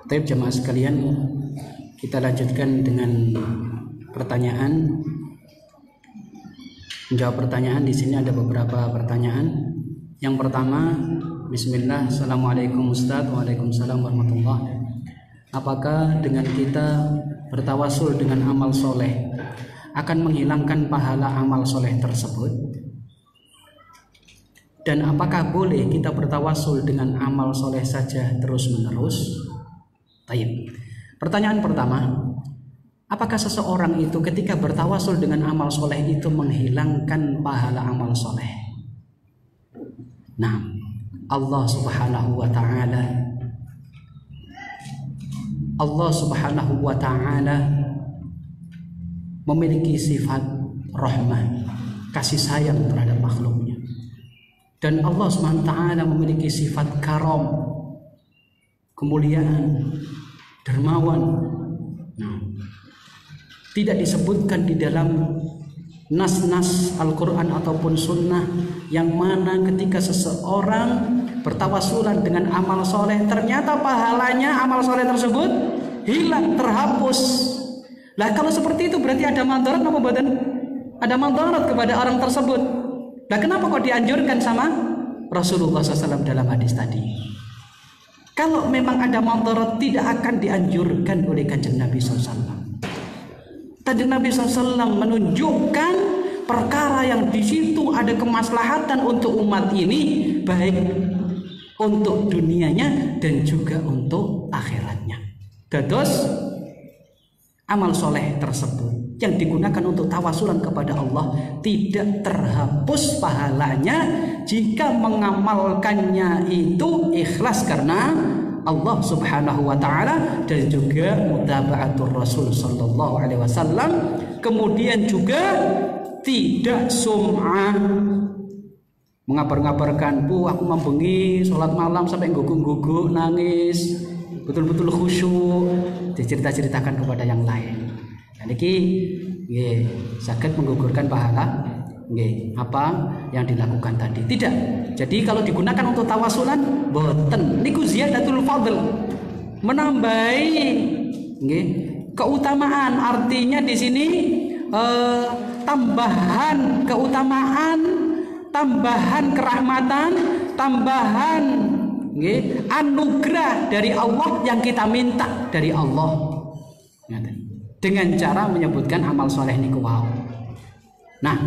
Baik jemaah sekalian, kita lanjutkan dengan pertanyaan. Menjawab pertanyaan di sini ada beberapa pertanyaan. Yang pertama, Bismillah, Assalamualaikum Ustaz. Waalaikumsalam warahmatullahi. Apakah dengan kita bertawasul dengan amal soleh akan menghilangkan pahala amal soleh tersebut? Dan apakah boleh kita bertawasul dengan amal soleh saja terus menerus? Taib. Pertanyaan pertama, apakah seseorang itu ketika bertawasul dengan amal soleh itu menghilangkan pahala amal soleh? Nah, Allah Subhanahu wa ta'ala memiliki sifat rahmah, kasih sayang terhadap makhluknya. Dan Allah Subhanahu wa ta'ala memiliki sifat karam, kemuliaan, dermawan. Nah, tidak disebutkan di dalam nas-nas Al-Quran ataupun sunnah yang mana ketika seseorang bertawasulan dengan amal soleh ternyata pahalanya amal soleh tersebut hilang, terhapus. Lah kalau seperti itu berarti ada mandarat apa badan? Ada mandarat kepada orang tersebut. Lah kenapa kok dianjurkan sama Rasulullah SAW dalam hadis tadi? Kalau memang ada mandarat tidak akan dianjurkan oleh Kanjeng Nabi SAW. Kanjeng Nabi SAW menunjukkan perkara yang di situ ada kemaslahatan untuk umat ini, baik untuk dunianya dan juga untuk akhiratnya. Dados amal soleh tersebut yang digunakan untuk tawasulan kepada Allah tidak terhapus pahalanya jika mengamalkannya itu ikhlas karena Allah Subhanahu wa ta'ala dan juga mutaba'atur Rasul sallallahu alaihi wasallam, kemudian juga tidak sum'ah, mengabar-ngabarkan, "Bu, aku membengi sholat malam sampai guguk-guguk nangis, betul-betul khusyuk," dicerita-ceritakan kepada yang lain. Dan ini nggih saged menggugurkan pahala nggih apa yang dilakukan tadi. Tidak. Jadi kalau digunakan untuk tawasulan boten niku ziyadatul fadl, menambahi nggih keutamaan. Artinya di sini tambahan keutamaan, tambahan kerahmatan, tambahan nggih anugerah dari Allah yang kita minta dari Allah. Dengan cara menyebutkan amal soleh niku wau. Nah,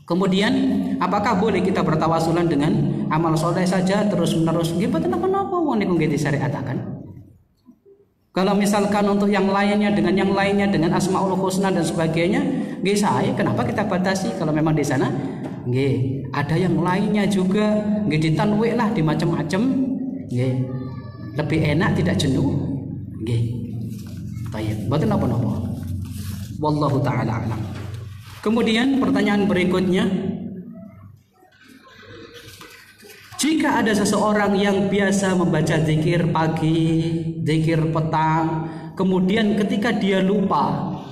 kemudian apakah boleh kita bertawasulan dengan amal soleh saja terus menerus? Nggih boten napa-napa wong niku nggih disyariataken. Kalau misalkan untuk yang lainnya dengan Asmaul Husna dan sebagainya, nggih saya kenapa kita batasi kalau memang di sana nggih ada yang lainnya juga nggih ditanwik lah di macam-macam nggih. Lebih enak tidak jenuh nggih. Baik, boten napa-napa. Wallahu taala alam. Kemudian pertanyaan berikutnya, jika ada seseorang yang biasa membaca zikir pagi, zikir petang, kemudian ketika dia lupa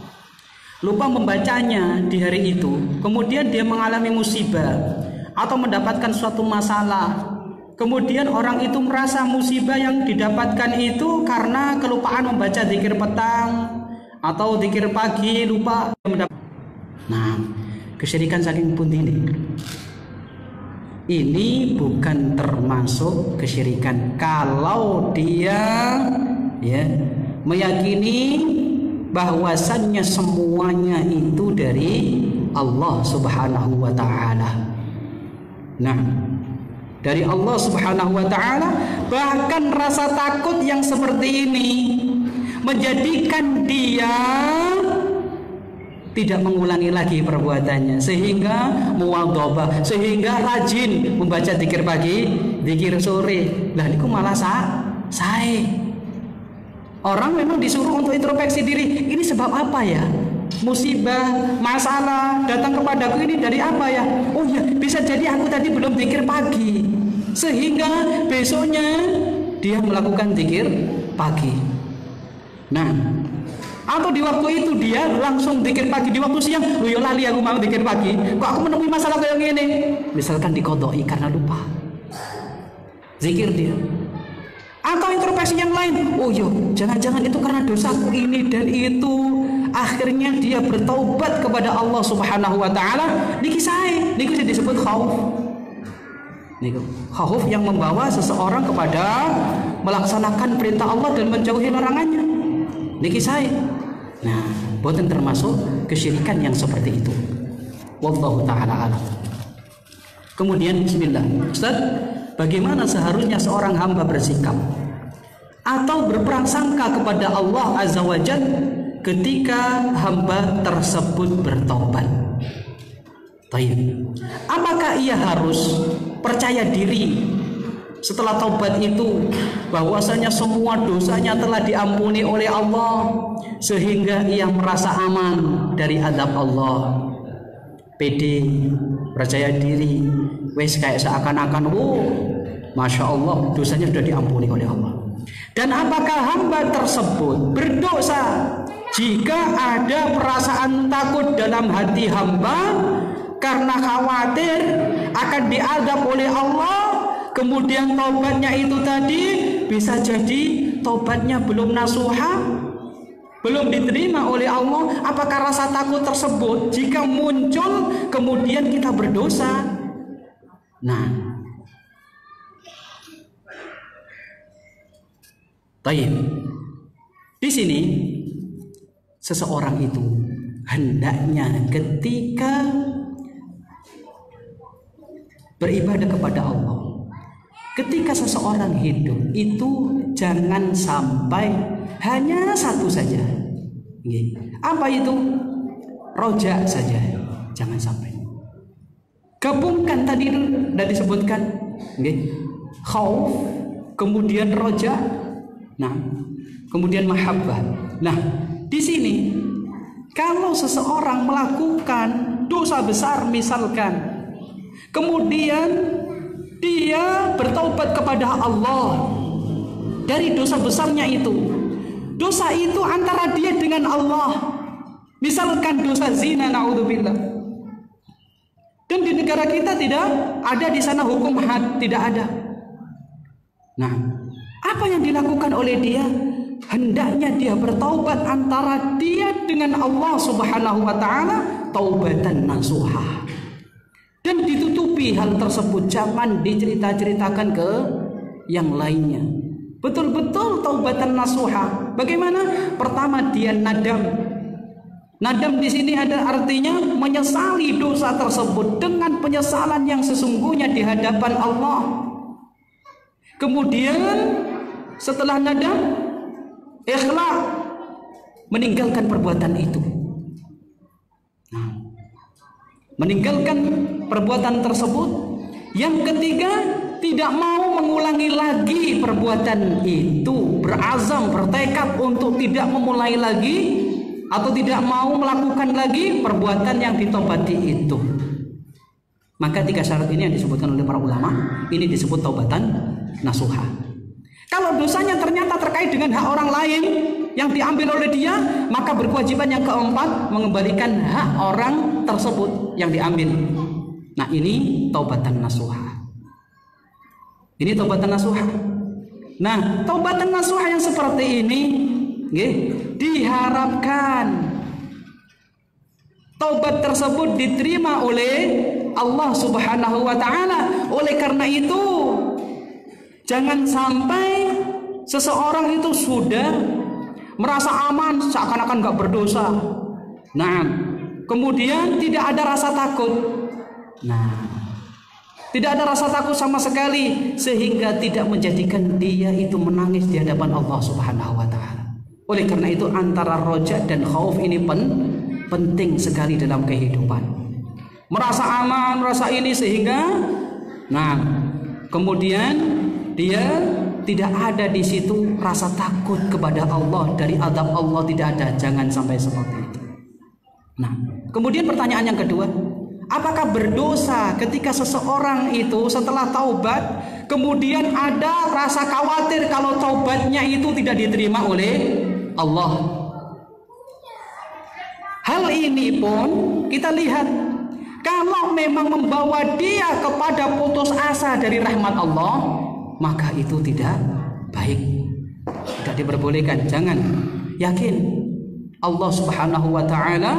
membacanya di hari itu, kemudian dia mengalami musibah atau mendapatkan suatu masalah, kemudian orang itu merasa musibah yang didapatkan itu karena kelupaan membaca zikir petang atau zikir pagi, lupa mendapat. Nah, kesyirikan saking pundi ini. ini bukan termasuk kesyirikan kalau dia ya meyakini bahwasannya semuanya itu dari Allah Subhanahu wa taala. Nah, dari Allah Subhanahu wa taala, bahkan rasa takut yang seperti ini menjadikan dia tidak mengulangi lagi perbuatannya, sehingga muwadhabah, sehingga rajin membaca zikir pagi, zikir sore. Lah niku malah sae. Orang memang disuruh untuk introspeksi diri. Ini sebab apa ya? Musibah, masalah datang kepadaku ini dari apa ya? Oh ya, bisa jadi aku tadi belum zikir pagi, sehingga besoknya dia melakukan zikir pagi. Nah, atau di waktu itu dia langsung zikir pagi, di waktu siang, oh ya lali aku mau zikir pagi, kok aku menemui masalah kayak gini, misalkan dikodoi karena lupa zikir dia. Atau introspeksi yang lain, oh yo jangan-jangan itu karena dosaku ini dan itu, akhirnya dia bertaubat kepada Allah Subhanahu wa taala. Niki sae, niku disebut khauf. Niku khauf yang membawa seseorang kepada melaksanakan perintah Allah dan menjauhi larangannya. Niki sae. Nah, boten termasuk kesyirikan yang seperti itu. Wallahu taala alam. Kemudian bismillah. Ustaz, bagaimana seharusnya seorang hamba bersikap atau berprasangka kepada Allah Azza wa Jalla ketika hamba tersebut bertobat? Baik. Apakah ia harus percaya diri setelah taubat itu bahwasanya semua dosanya telah diampuni oleh Allah sehingga ia merasa aman dari azab Allah? Pede, percaya diri, wes kayak seakan-akan Masya Allah dosanya sudah diampuni oleh Allah. Dan apakah hamba tersebut berdosa jika ada perasaan takut dalam hati hamba karena khawatir akan diazab oleh Allah, kemudian taubatnya itu tadi bisa jadi taubatnya belum nasuha, belum diterima oleh Allah? Apakah rasa takut tersebut jika muncul kemudian kita berdosa? Nah, baik. Di sini seseorang itu hendaknya ketika beribadah kepada Allah, ketika seseorang hidup itu jangan sampai hanya satu saja. Apa itu? Roja saja, jangan sampai. Gabungkan tadi sudah disebutkan, khauf, kemudian roja, nah, kemudian mahabbah. Nah, di sini kalau seseorang melakukan dosa besar misalkan, kemudian dia bertaubat kepada Allah dari dosa besarnya itu. Dosa itu antara dia dengan Allah. Misalkan dosa zina, naudzubillah. Dan di negara kita tidak ada di sana hukum had, tidak ada. Nah, apa yang dilakukan oleh dia? Hendaknya dia bertaubat antara dia dengan Allah Subhanahu wa taala, taubatan nasuha. Dan ditutupi hal tersebut, jangan dicerita-ceritakan ke yang lainnya. Betul-betul taubatan nasuha. Bagaimana? Pertama dia nadam. Nadam di sini ada artinya menyesali dosa tersebut dengan penyesalan yang sesungguhnya di hadapan Allah. Kemudian setelah nadam, ikhlas, meninggalkan perbuatan itu. Nah, meninggalkan perbuatan tersebut. Yang ketiga, tidak mau mengulangi lagi perbuatan itu, berazam, bertekad untuk tidak memulai lagi atau tidak mau melakukan lagi perbuatan yang ditobati itu. Maka 3 syarat ini yang disebutkan oleh para ulama, ini disebut taubatan nasuha. Kalau dosanya ternyata terkait dengan hak orang lain yang diambil oleh dia, maka berkewajiban yang keempat mengembalikan hak orang tersebut yang diambil. Nah, ini taubatan nasuha. Ini taubatan nasuha. Nah, taubatan nasuha yang seperti ini diharapkan taubat tersebut diterima oleh Allah Subhanahu wa taala, Oleh karena itu, jangan sampai seseorang itu sudah merasa aman seakan-akan nggak berdosa. Nah, kemudian tidak ada rasa takut. Nah, tidak ada rasa takut sama sekali sehingga tidak menjadikan dia itu menangis di hadapan Allah Subhanahu wa taala. Oleh karena itu antara roja dan khauf ini penting sekali dalam kehidupan. Merasa aman, merasa ini sehingga kemudian dia tidak ada di situ rasa takut kepada Allah, dari azab Allah tidak ada, jangan sampai seperti itu. Nah, kemudian pertanyaan yang kedua, apakah berdosa ketika seseorang itu setelah taubat kemudian ada rasa khawatir kalau taubatnya itu tidak diterima oleh Allah? Hal ini pun kita lihat, kalau memang membawa dia kepada putus asa dari rahmat Allah, maka itu tidak baik, tidak diperbolehkan. Jangan. Yakin Allah Subhanahu wa taala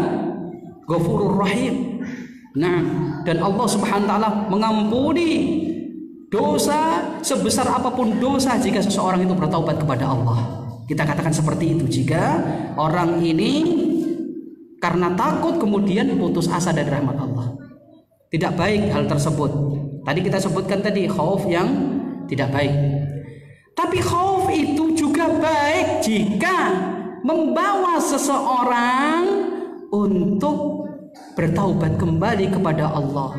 Ghafurur Rahim. Nah, dan Allah Subhanahu wa taala mengampuni dosa sebesar apapun dosa jika seseorang itu bertaubat kepada Allah. Kita katakan seperti itu jika orang ini karena takut kemudian putus asa dari rahmat Allah. Tidak baik hal tersebut. Tadi kita sebutkan tadi khauf yang tidak baik. Tapi khauf itu juga baik jika membawa seseorang untuk bertaubat kembali kepada Allah,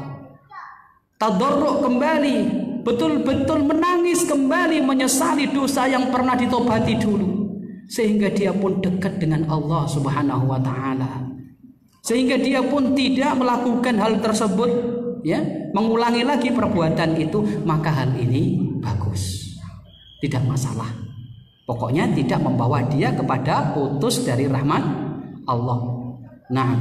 tadarruk kembali, betul-betul menangis kembali, menyesali dosa yang pernah ditobati dulu, sehingga dia pun dekat dengan Allah Subhanahu wa taala, sehingga dia pun tidak melakukan hal tersebut, ya, mengulangi lagi perbuatan itu. Maka hal ini bagus, tidak masalah. Pokoknya tidak membawa dia kepada putus dari rahmat Allah. Nah,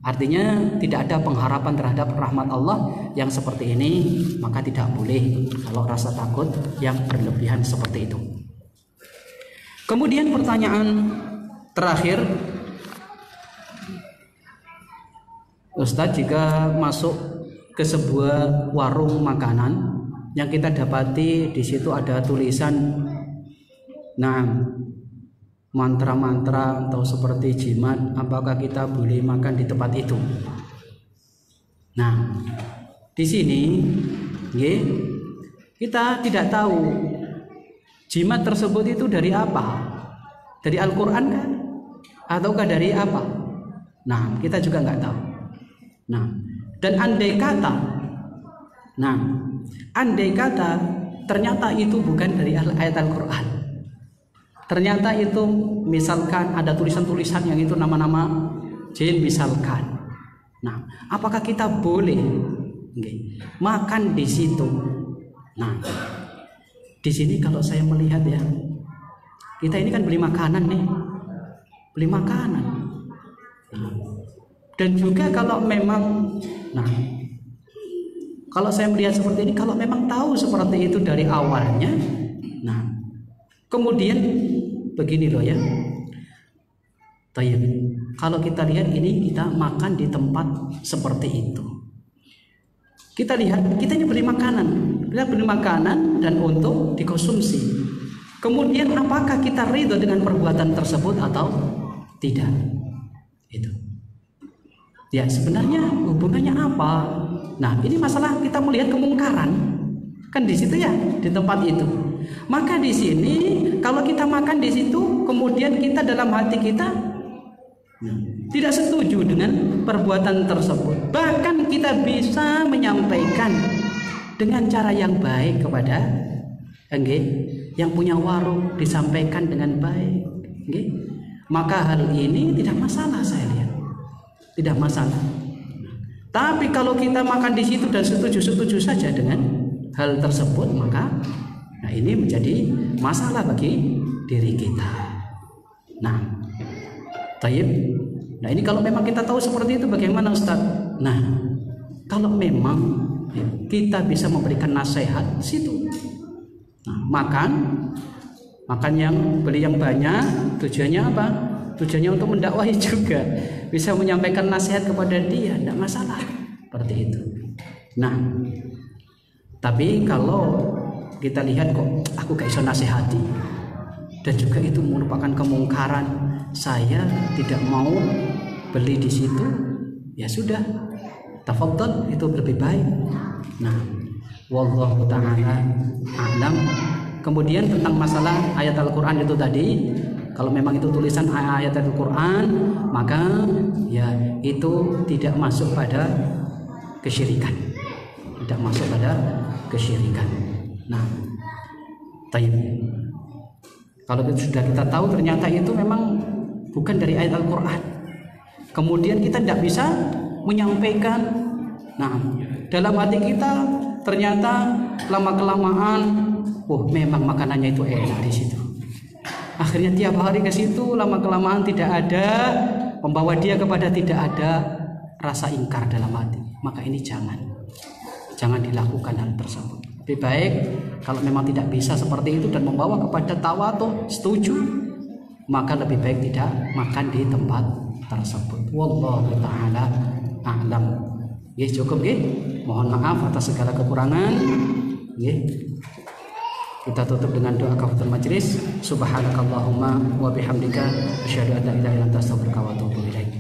artinya tidak ada pengharapan terhadap rahmat Allah yang seperti ini, maka tidak boleh kalau rasa takut yang berlebihan seperti itu. Kemudian pertanyaan terakhir, Ustadz, jika masuk ke sebuah warung makanan yang kita dapati di situ ada tulisan mantra-mantra atau seperti jimat, apakah kita boleh makan di tempat itu? Nah, di sini kita tidak tahu jimat tersebut itu dari apa, dari Al-Quran kan, ataukah dari apa? Nah, kita juga nggak tahu. Nah, dan andai kata ternyata itu bukan dari ayat Al-Quran, ternyata itu misalkan ada tulisan-tulisan yang itu nama-nama jin misalkan. Nah, apakah kita boleh makan di situ? Nah, di sini kalau saya melihat ya, kita ini kan beli makanan nih, beli makanan. Nah, dan juga kalau memang, kalau saya melihat seperti ini, kalau memang tahu seperti itu dari awalnya, kemudian begini loh ya, kalau kita lihat ini, kita makan di tempat seperti itu, kita lihat kita ini beli makanan dan untuk dikonsumsi. Kemudian apakah kita ridho dengan perbuatan tersebut atau tidak? Itu ya, sebenarnya hubungannya apa? Nah, ini masalah kita melihat kemungkaran kan di situ ya, di tempat itu. Maka di sini kalau kita makan di situ, kemudian kita dalam hati kita tidak setuju dengan perbuatan tersebut, bahkan kita bisa menyampaikan dengan cara yang baik kepada yang punya warung, disampaikan dengan baik, maka hal ini tidak masalah, saya lihat tidak masalah. Tapi kalau kita makan di situ dan setuju saja dengan hal tersebut, maka ini menjadi masalah bagi diri kita. Nah, ini kalau memang kita tahu seperti itu, bagaimana Ustaz? Nah, kalau memang kita bisa memberikan nasihat di situ, makan yang beli yang banyak, tujuannya apa? Tujuannya untuk mendakwahi juga, bisa menyampaikan nasihat kepada dia, tidak masalah seperti itu. Nah, Tapi kalau kita lihat kok aku gak bisa nasihati dan juga itu merupakan kemungkaran, saya tidak mau beli di situ, ya sudah, tafadhol, itu lebih baik. Nah, wallahu ta'ala a'lam. Kemudian tentang masalah ayat Al-Quran itu tadi, kalau memang itu tulisan ayat Al-Quran, maka ya itu tidak masuk pada kesyirikan, tidak masuk pada kesyirikan. Nah, tayyib. Kalau sudah kita tahu ternyata itu memang bukan dari ayat Al-Quran, kemudian kita tidak bisa menyampaikan. Nah, dalam hati kita ternyata lama-kelamaan, oh memang makanannya itu enak di situ. Akhirnya tiap hari ke situ, lama-kelamaan tidak ada, membawa dia kepada tidak ada rasa ingkar dalam hati. Maka ini jangan dilakukan hal tersebut. Lebih baik kalau memang tidak bisa seperti itu dan membawa kepada tawadhu, setuju, maka lebih baik tidak makan di tempat tersebut. Wallahu ta'ala a'lam. Nggih, cukup nggih. Mohon maaf atas segala kekurangan. Nggih. Kita tutup dengan doa kafaratul majelis. Subhanakallahumma wa bihamdika asyhadu an la ilaha illa anta astaghfiruka wa atubu ilaik.